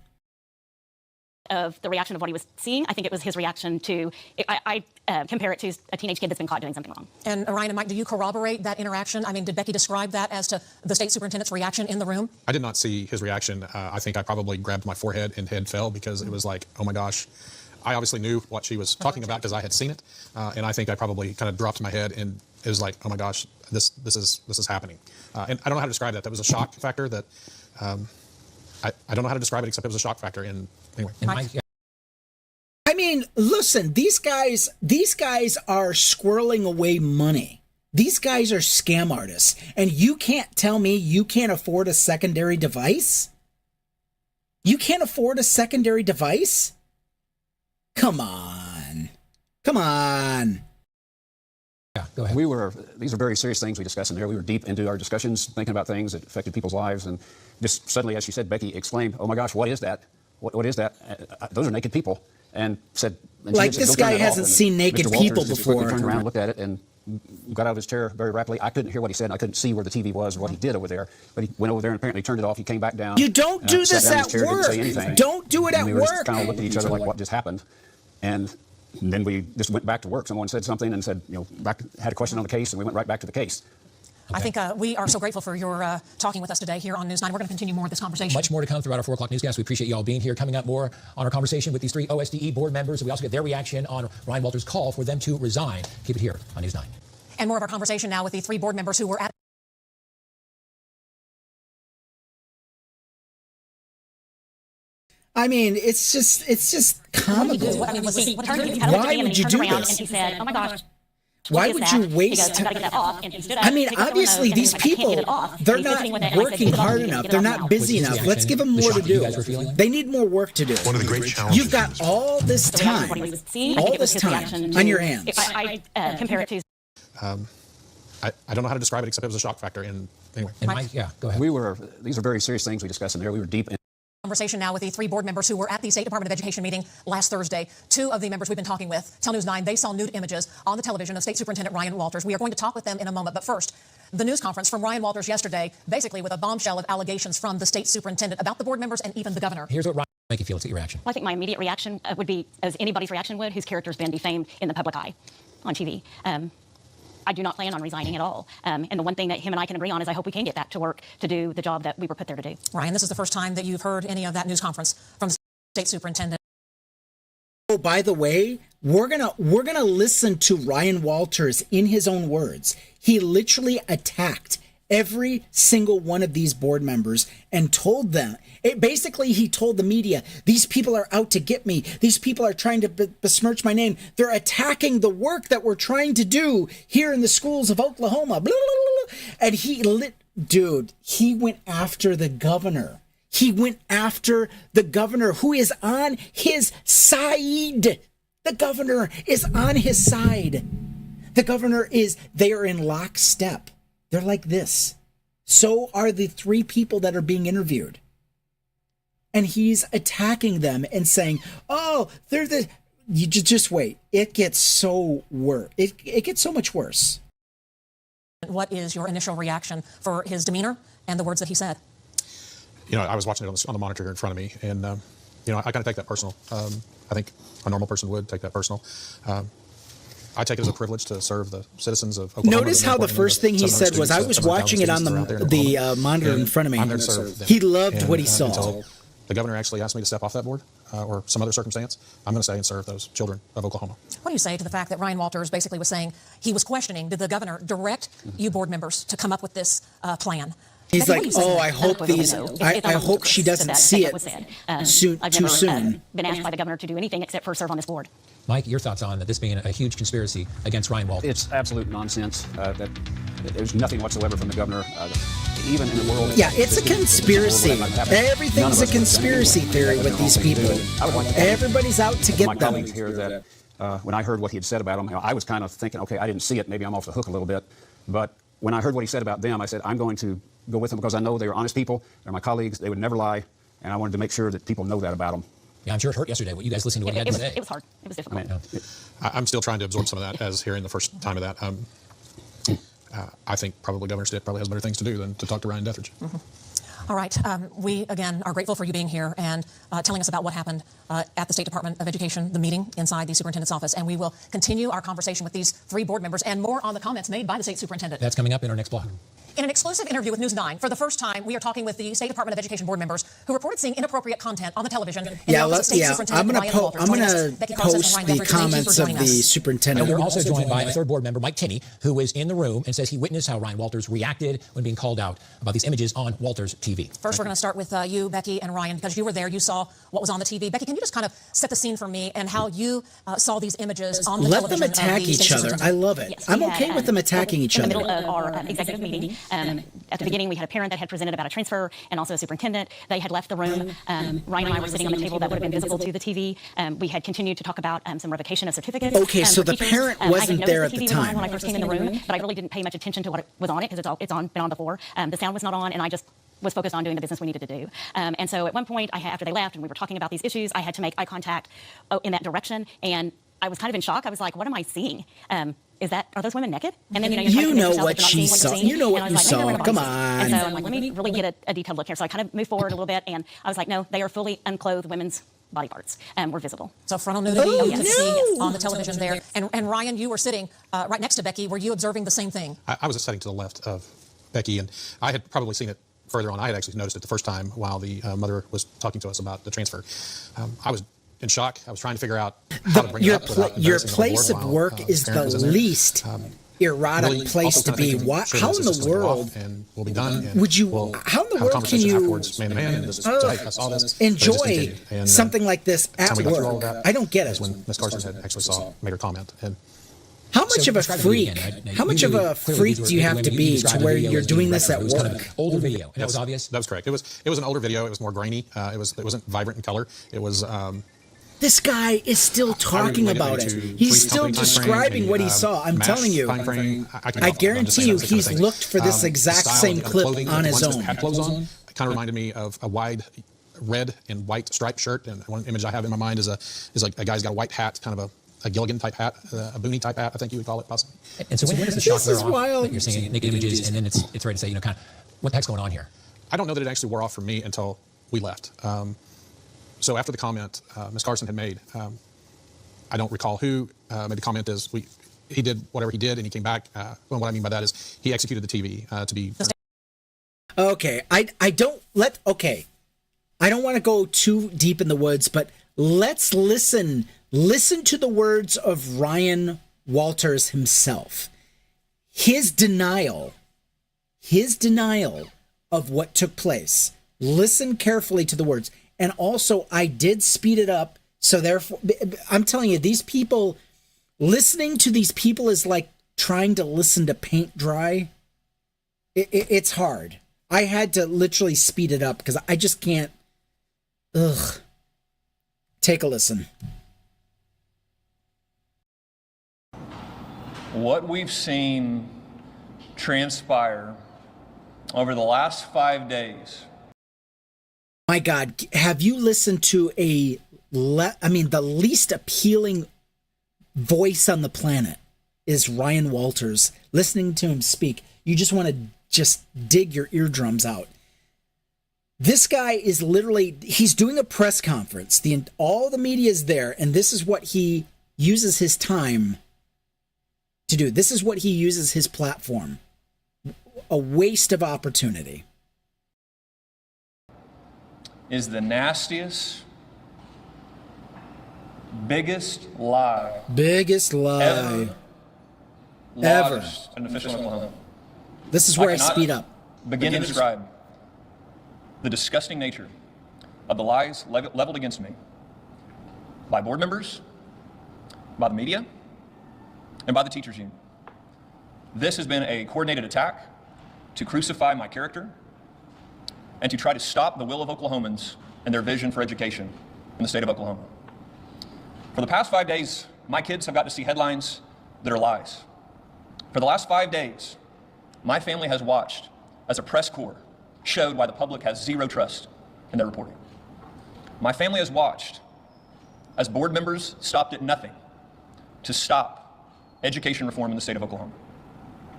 Of the reaction of what he was seeing, I think it was his reaction to, I compare it to a teenage kid that's been caught doing something wrong. And Ryan and Mike, do you corroborate that interaction? Did Becky describe that as to the state superintendent's reaction in the room? I did not see his reaction. I think I probably grabbed my forehead and head fell because it was like, oh my gosh. I obviously knew what she was talking about because I had seen it. And I think I probably kind of dropped my head and it was like, oh my gosh, this is happening. And I don't know how to describe that. That was a shock factor that I don't know how to describe it except it was a shock factor. And anyway. I mean, listen, these guys are squirreling away money. These guys are scam artists, and you can't tell me you can't afford a secondary device? You can't afford a secondary device? Come on. Come on. Yeah, go ahead. These are very serious things we discussed in there. We were deep into our discussions, thinking about things that affected people's lives, and just suddenly, as she said, Becky exclaimed, "Oh my gosh, what is that? What is that? Those are naked people." And said, and like this guy hasn't seen naked people before. Turned around, looked at it, and got out of his chair very rapidly. I couldn't hear what he said. I couldn't see where the TV was or what he did over there. But he went over there and apparently turned it off. He came back down. You don't do this at work. Don't do it at work. We just kind of looked at each other like, what just happened? And then we just went back to work. Someone said something and said, had a question on the case, and we went right back to the case. Okay. I think we are so grateful for your talking with us today here on News 9. We're going to continue more of this conversation. Much more to come throughout our 4 o'clock newscast. We appreciate you all being here. Coming up more on our conversation with these 3 OSDE board members. We also get their reaction on Ryan Walters' call for them to resign. Keep it here on News 9. And more of our conversation now with the 3 board members who were at I mean, it's just comical. Why would you do this? And he said, "Oh my gosh, why would you waste? I mean, obviously these people, they're not working hard enough. They're not busy enough. Let's give them more to do. They need more work to do. One of the great challenges. You've got all this time on your hands. If I compare it to... I don't know how to describe it except it was a shock factor. And anyway. Yeah, go ahead. These are very serious things we discussed in there. We were deep in conversation now with the 3 board members who were at the State Department of Education meeting last Thursday. 2 of the members we've been talking with tell News 9 they saw nude images on the television of State Superintendent Ryan Walters. We are going to talk with them in a moment, but first, the news conference from Ryan Walters yesterday, basically with a bombshell of allegations from the state superintendent about the board members and even the governor. Here's what Ryan make you feel. Let's get your reaction. Well, I think my immediate reaction would be, as anybody's reaction would, whose character's been defamed in the public eye on TV. I do not plan on resigning at all. And the one thing that him and I can agree on is I hope we can get back to work to do the job that we were put there to do. Ryan, this is the first time that you've heard any of that news conference from the state superintendent. Oh, by the way, we're gonna listen to Ryan Walters in his own words. He literally attacked every single one of these board members and told them, basically he told the media, these people are out to get me. These people are trying to besmirch my name. They're attacking the work that we're trying to do here in the schools of Oklahoma. Blah, blah, blah. And he went after the governor. He went after the governor who is on his side. The governor is on his side. The governor they are in lockstep. They're like this. So are the 3 people that are being interviewed. And he's attacking them and saying, oh, they're the... You just wait. It gets so worse. It gets so much worse. What is your initial reaction for his demeanor and the words that he said? I was watching it on the monitor here in front of me, and, I kind of take that personal. I think a normal person would take that personal. I take it as a privilege to serve the citizens of Oklahoma. Notice how the first thing he said was, I was watching it on the monitor in front of me. I'm there to serve them. He loved what he saw. Until the governor actually asked me to step off that board or some other circumstance, I'm going to stay and serve those children of Oklahoma. What do you say to the fact that Ryan Walters basically was saying he was questioning, did the governor direct you board members to come up with this plan? He's like, oh, I hope I hope she doesn't see it too soon. Been asked by the governor to do anything except for serve on this board. Mike, your thoughts on this being a huge conspiracy against Ryan Walters? It's absolute nonsense. That there's nothing whatsoever from the governor, even in the world. Yeah, it's a conspiracy. Everything's a conspiracy theory with these people. Everybody's out to get them. My colleagues here that when I heard what he had said about them, I was kind of thinking, okay, I didn't see it. Maybe I'm off the hook a little bit. But when I heard what he said about them, I said, I'm going to go with them because I know they are honest people. They're my colleagues. They would never lie. And I wanted to make sure that people know that about them. Yeah, I'm sure it hurt yesterday. What you guys listened to what he had to say. It was hard. It was difficult. I'm still trying to absorb some of that as hearing the first time of that. I think probably Governor Stitt probably has better things to do than to talk to Ryan Dethridge. Mm-hmm. All right. We, again, are grateful for you being here and telling us about what happened at the State Department of Education, the meeting inside the superintendent's office. And we will continue our conversation with these 3 board members and more on the comments made by the state superintendent. That's coming up in our next block. In an exclusive interview with News 9, for the first time, we are talking with the State Department of Education board members who reported seeing inappropriate content on the television. I'm going to post the comments of the superintendent. And we're also joined by a third board member, Mike Tinney, who was in the room and says he witnessed how Ryan Walters reacted when being called out about these images on Walters' TV. First, we're going to start with you, Becky, and Ryan, because you were there. You saw what was on the TV. Becky, can you just kind of set the scene for me and how you saw these images on the television? Let them attack each other. I love it. Yes, I'm okay with them attacking each other. In the middle of our executive meeting, at the beginning, we had a parent that had presented about a transfer and also a superintendent. They had left the room. Ryan and I were sitting on the table that would have been visible to the TV. We had continued to talk about some revocation of certificates. Okay, so the parent wasn't there at the time. When I first came in the room, but I really didn't pay much attention to what was on it because been on before. The sound was not on, and I just was focused on doing the business we needed to do. And so at one point, after they left and we were talking about these issues, I had to make eye contact in that direction, and I was kind of in shock. I was like, what am I seeing? Are those women naked? And then, you know what she saw. You know what you saw. Come on. And so I'm like, let me really get a detailed look here. So I kind of moved forward a little bit, and I was like, no, they are fully unclothed women's body parts were visible. So frontal nudity you could see on the television there. And Ryan, you were sitting right next to Becky. Were you observing the same thing? I was sitting to the left of Becky, and I had probably seen it further on. I had actually noticed it the first time while the mother was talking to us about the transfer. I was in shock. I was trying to figure out how to bring it up. Your place of work is the least erotic really place to be. How in the world and we'll be done, would you? How in the world can you enjoy something like this at work? I don't get it. When Ms. Carson had actually made her comment. And how much of a freak? How much of a freak do you have to be to where you're doing this at work? Kind of older video, and that was obvious. That was correct. It was an older video. It was more grainy. It wasn't vibrant in color. It was. This guy is still talking about it. He's still describing what he saw. I'm telling you. I guarantee you he's looked for this exact same clip on his own. Had clothes on. It kind of reminded me of a wide red and white striped shirt. And one image I have in my mind is like a guy's got a white hat, kind of a Gilligan type hat, a boonie type hat, I think you would call it possibly. And so when does the shock wear off that you're seeing naked images, and then it's ready to say, kind of, what the heck's going on here? I don't know that it actually wore off for me until we left. So after the comment Ms. Carson had made, I don't recall who made the comment. He did whatever he did, and he came back. Well, what I mean by that is he executed the TV to be. Okay, I don't want to go too deep in the woods, but let's listen to the words of Ryan Walters himself. His denial of what took place. Listen carefully to the words. And also, I did speed it up. So therefore, I'm telling you, these people, listening to these people is like trying to listen to paint dry. It's hard. I had to literally speed it up because I just can't. Ugh. Take a listen. What we've seen transpire over the last 5 days. My God, have you listened to the least appealing voice on the planet is Ryan Walters. Listening to him speak, you just want to just dig your eardrums out. This guy is literally, he's doing a press conference. All the media is there, and this is what he uses his time to do. This is what he uses his platform. A waste of opportunity. Is the nastiest, biggest lie ever lodged in official Oklahoma. This is where I speed up. Begin to describe the disgusting nature of the lies leveled against me by board members, by the media, and by the teachers union. This has been a coordinated attack to crucify my character and to try to stop the will of Oklahomans and their vision for education in the state of Oklahoma. For the past 5 days, my kids have got to see headlines that are lies. For the last 5 days, my family has watched as a press corps showed why the public has zero trust in their reporting. My family has watched as board members stopped at nothing to stop education reform in the state of Oklahoma.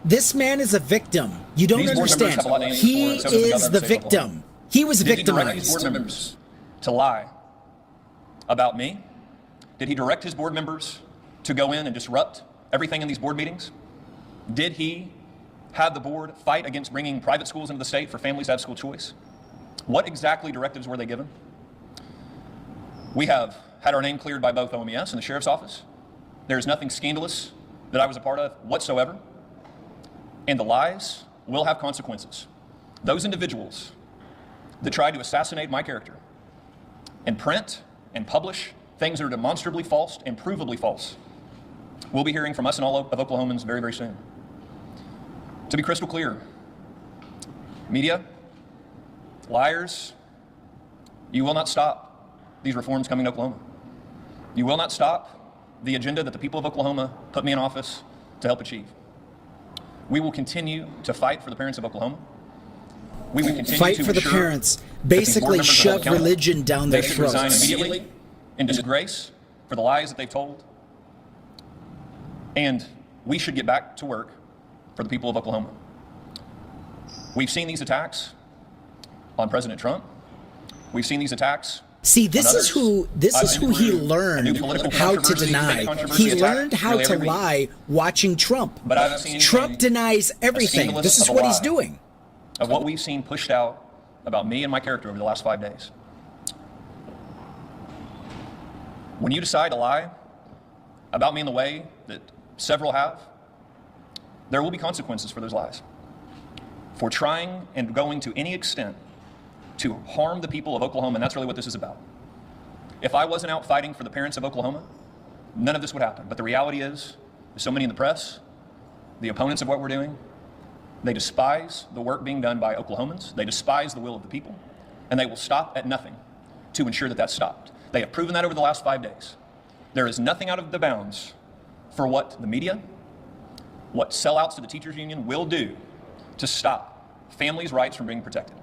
This man is a victim. You don't understand. He is the victim. He was victimized. Did he direct his board members to lie about me? Did he direct his board members to go in and disrupt everything in these board meetings? Did he had the board fight against bringing private schools into the state for families to have school choice? What exactly directives were they given? We have had our name cleared by both OMES and the sheriff's office. There is nothing scandalous that I was a part of whatsoever. And the lies will have consequences. Those individuals that tried to assassinate my character and print and publish things that are demonstrably false and provably false, we'll be hearing from us and all of Oklahomans very, very soon. To be crystal clear, media, liars, you will not stop these reforms coming to Oklahoma. You will not stop the agenda that the people of Oklahoma put me in office to help achieve. We will continue to fight for the parents of Oklahoma. We will continue Fight to for the ensure parents. that these Basically board members are held shove accountable. religion down their They should resign throats. immediately in disgrace for the lies that they've told. And we should get back to work for the people of Oklahoma. We've seen these attacks on President Trump. We've seen these attacks. See, this on is who others. he A new learned political how to controversy, deny. fake controversy He attack learned how nearly to every week. lie watching Trump. But I haven't seen Trump anything denies everything. scandalous This is of a what he's lie doing. of what we've seen pushed out about me and my character over the last 5 days. When you decide to lie about me in the way that several have, there will be consequences for those lies. For trying and going to any extent to harm the people of Oklahoma, and that's really what this is about. If I wasn't out fighting for the parents of Oklahoma, none of this would happen. But the reality is, there's so many in the press, the opponents of what we're doing, they despise the work being done by Oklahomans. They despise the will of the people, and they will stop at nothing to ensure that that's stopped. They have proven that over the last 5 days. There is nothing out of the bounds for what the media, what sellouts to the teachers union will do to stop families' rights from being protected.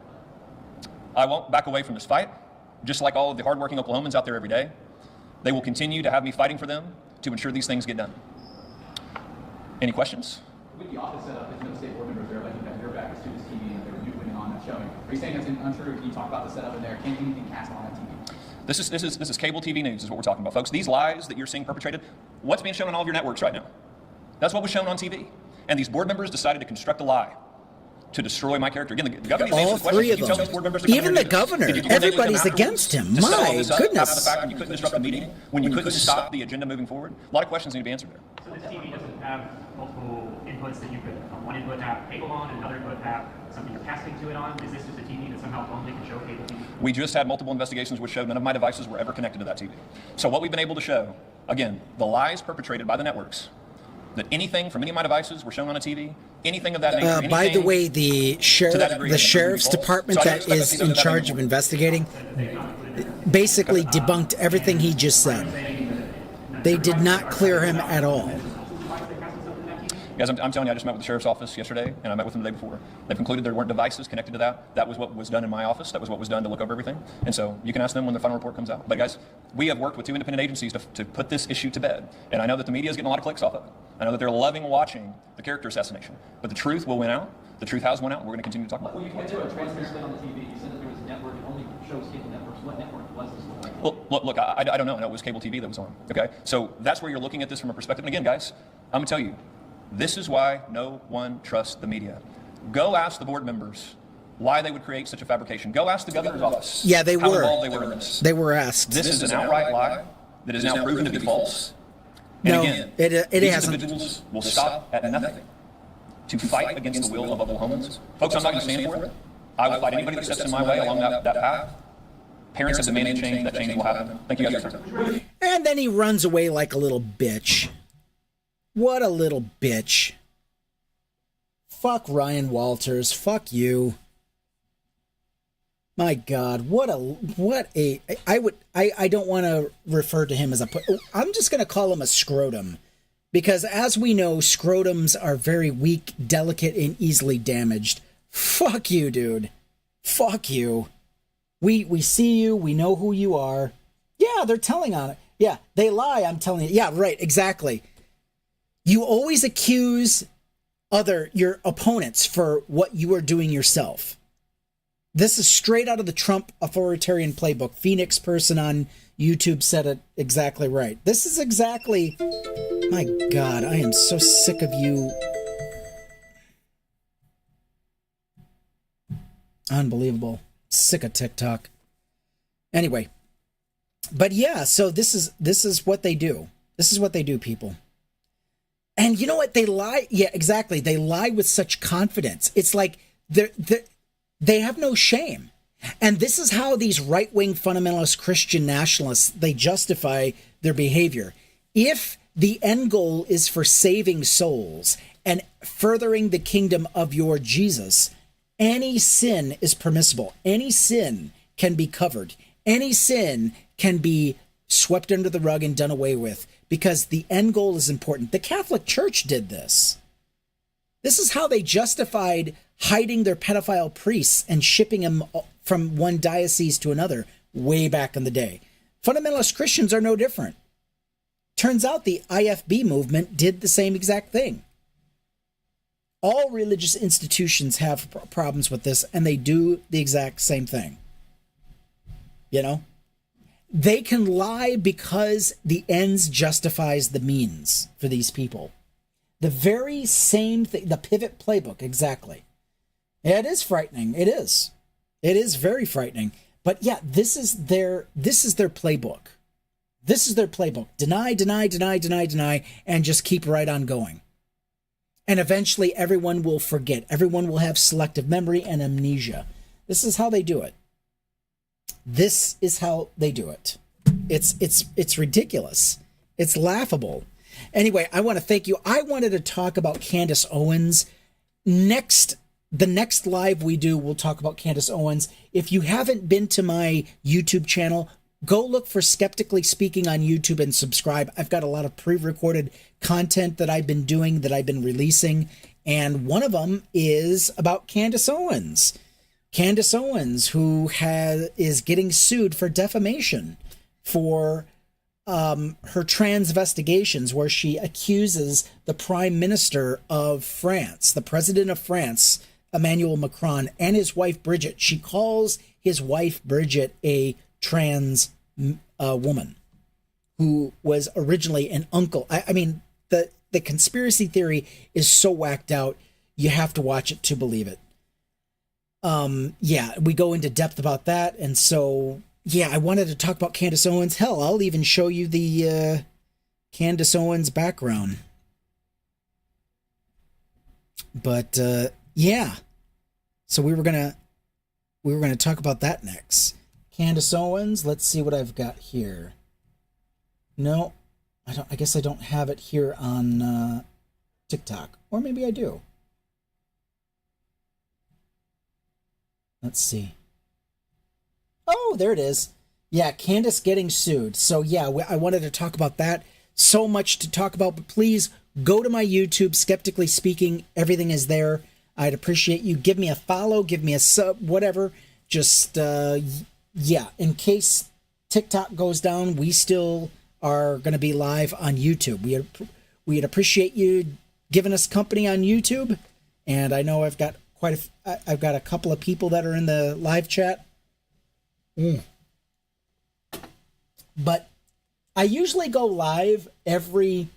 I won't back away from this fight, just like all of the hardworking Oklahomans out there every day. They will continue to have me fighting for them to ensure these things get done. Any questions? With the office set up, there's no state board members there, like you have your back to this TV and there were new women on that showing. Are you saying that's untrue? Can you talk about the setup in there? Can anything cast on that TV? This is cable TV news is what we're talking about, folks. These lies that you're seeing perpetrated, what's being shown on all of your networks right now? That's what was shown on TV. And these board members decided to construct a lie to destroy my character. Again, the governor's All answer to the three question, of did you tell them. these board members to come Even here the and do this? governor. Did you coordinate with them Everybody's afterwards against him. to settle all My this up goodness. After the fact, when you couldn't disrupt the meeting, when you couldn't stop the agenda moving forward? A lot of questions need to be answered there. So this TV doesn't have multiple inputs that you could, one input have cable on and another input have something you're casting to it on? Is this just a TV that somehow only can show cable TV? We just had multiple investigations which showed none of my devices were ever connected to that TV. So what we've been able to show, again, the lies perpetrated by the networks, that anything from any of my devices were shown on a TV, anything of that nature. By the way, the sheriff's false. department So I that expect is that in these are charge of moving investigating basically debunked everything he just said. They did not clear him at all. Guys, I'm telling you, I just met with the sheriff's office yesterday, and I met with them the day before. They concluded there weren't devices connected to that. That was what was done in my office. That was what was done to look over everything. And so you can ask them when the final report comes out. But guys, we have worked with 2 independent agencies to put this issue to bed. And I know that the media is getting a lot of clicks off of it. I know that they're loving watching the character assassination. But the truth will win out. The truth has won out, and we're going to continue to talk about it. Well, you can't do it transparently on the TV. You said that there was a network. It only shows cable networks. What network was this? Well, look, I don't know. I know it was cable TV that was on. Okay? So that's where you're looking at this from a perspective. And again, guys, I'm going to tell you, this is why no one trusts the media. Go ask the board members why they would create such a fabrication. Go ask the governor's office. Yeah, they how were. involved they were in this. They were asked. This is an outright lie that is now proven to be false. And No, again, it these hasn't. individuals will stop at nothing to fight against the will of Oklahomans. Folks, I'm not going to stand for it. I will fight anybody that steps in my way along that path. Parents have demanded change. That change will happen. Thank you guys for your time. And then he runs away like a little bitch. What a little bitch. Fuck Ryan Walters. Fuck you. My God, I don't want to refer to him as I'm just going to call him a scrotum. Because as we know, scrotums are very weak, delicate, and easily damaged. Fuck you, dude. Fuck you. We see you. We know who you are. Yeah, they're telling on it. Yeah, they lie. I'm telling you. Yeah, right. Exactly. You always accuse your opponents for what you are doing yourself. This is straight out of the Trump authoritarian playbook. Phoenix person on YouTube said it exactly right. This is exactly... My God, I am so sick of you. Unbelievable. Sick of TikTok. Anyway, but yeah, so this is what they do. This is what they do, people. And you know what? They lie. Yeah, exactly. They lie with such confidence. It's like they have no shame. And this is how these right-wing fundamentalist Christian nationalists, they justify their behavior. If the end goal is for saving souls and furthering the kingdom of your Jesus, any sin is permissible. Any sin can be covered. Any sin can be swept under the rug and done away with because the end goal is important. The Catholic Church did this. This is how they justified hiding their pedophile priests and shipping them from one diocese to another way back in the day. Fundamentalist Christians are no different. Turns out the IFB movement did the same exact thing. All religious institutions have problems with this, and they do the exact same thing. You know? They can lie because the ends justifies the means for these people. The very same thing, the pivot playbook, exactly. Yeah, it is frightening. It is. It is very frightening. But yeah, this is their playbook. This is their playbook. Deny, deny, deny, deny, deny, and just keep right on going. And eventually everyone will forget. Everyone will have selective memory and amnesia. This is how they do it. This is how they do it. It's ridiculous. It's laughable. Anyway, I want to thank you. I wanted to talk about Candace Owens. The next live we do, we'll talk about Candace Owens. If you haven't been to my YouTube channel, go look for Skeptically Speaking on YouTube and subscribe. I've got a lot of pre-recorded content that I've been doing, that I've been releasing. And one of them is about Candace Owens. Candace Owens, who is getting sued for defamation for her transvestigations, where she accuses the Prime Minister of France, the President of France, Emmanuel Macron, and his wife, Bridget. She calls his wife, Bridget, a trans woman who was originally an uncle. I mean, the conspiracy theory is so whacked out, you have to watch it to believe it. Yeah, we go into depth about that. And so, yeah, I wanted to talk about Candace Owens. Hell, I'll even show you the Candace Owens background. But yeah, so we were gonna talk about that next. Candace Owens. Let's see what I've got here. No, I don't. I guess I don't have it here on TikTok, or maybe I do. Let's see. Oh, there it is. Yeah, Candace getting sued. So yeah, I wanted to talk about that. So much to talk about, but please go to my YouTube, Skeptically Speaking. Everything is there. I'd appreciate you. Give me a follow, give me a sub, whatever. Just, yeah, in case TikTok goes down, we still are going to be live on YouTube. We'd appreciate you giving us company on YouTube. And I know I've got I've got a couple of people that are in the live chat. But I usually go live every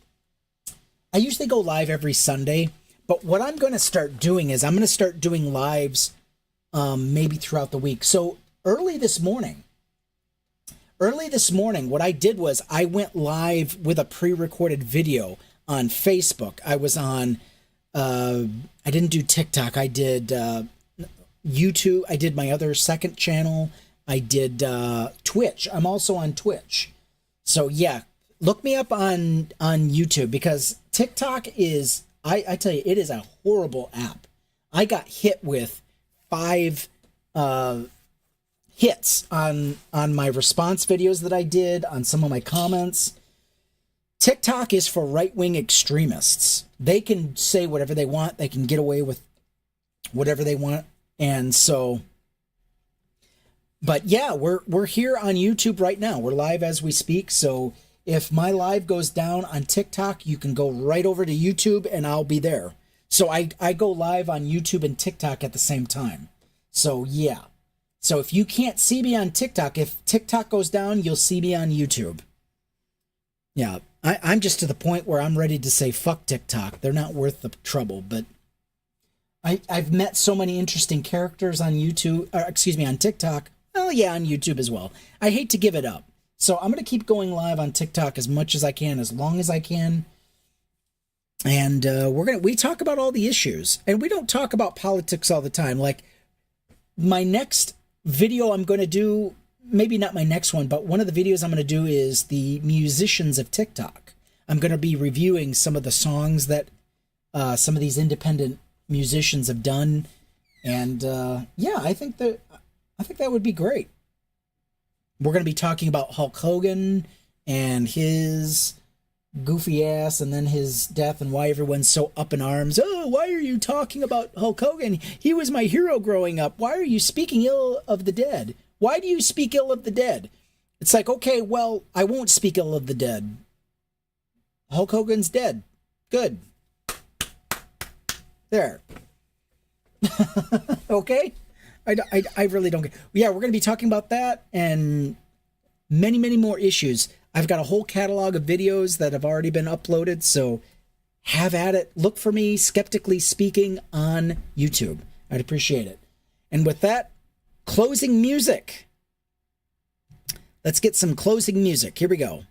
Sunday. But what I'm going to start doing is I'm going to start doing lives maybe throughout the week. So early this morning, what I did was I went live with a pre-recorded video on Facebook. I was on, I didn't do TikTok. I did YouTube. I did my other second channel. I did Twitch. I'm also on Twitch. So yeah, look me up on YouTube, because TikTok is, I tell you, it is a horrible app. I got hit with 5 hits on my response videos that I did, on some of my comments. TikTok is for right-wing extremists. They can say whatever they want. They can get away with whatever they want. And so, but yeah, we're here on YouTube right now. We're live as we speak. So if my live goes down on TikTok, you can go right over to YouTube and I'll be there. So I go live on YouTube and TikTok at the same time. So yeah. So if you can't see me on TikTok, if TikTok goes down, you'll see me on YouTube. Yeah, I'm just to the point where I'm ready to say, fuck TikTok. They're not worth the trouble. But I've met so many interesting characters on YouTube, or excuse me, on TikTok. Oh yeah, on YouTube as well. I hate to give it up. So I'm going to keep going live on TikTok as much as I can, as long as I can. And we talk about all the issues, and we don't talk about politics all the time. Like my next video I'm going to do, maybe not my next one, but one of the videos I'm going to do is the musicians of TikTok. I'm going to be reviewing some of the songs that some of these independent musicians have done. And yeah, I think that would be great. We're going to be talking about Hulk Hogan and his goofy ass, and then his death, and why everyone's so up in arms. Oh, why are you talking about Hulk Hogan? He was my hero growing up. Why are you speaking ill of the dead? Why do you speak ill of the dead? It's like, okay, well, I won't speak ill of the dead. Hulk Hogan's dead. Good. There. Okay? I really don't get... Yeah, we're going to be talking about that and many, many more issues. I've got a whole catalog of videos that have already been uploaded, so have at it. Look for me, Skeptically Speaking, on YouTube. I'd appreciate it. And with that, closing music. Let's get some closing music. Here we go.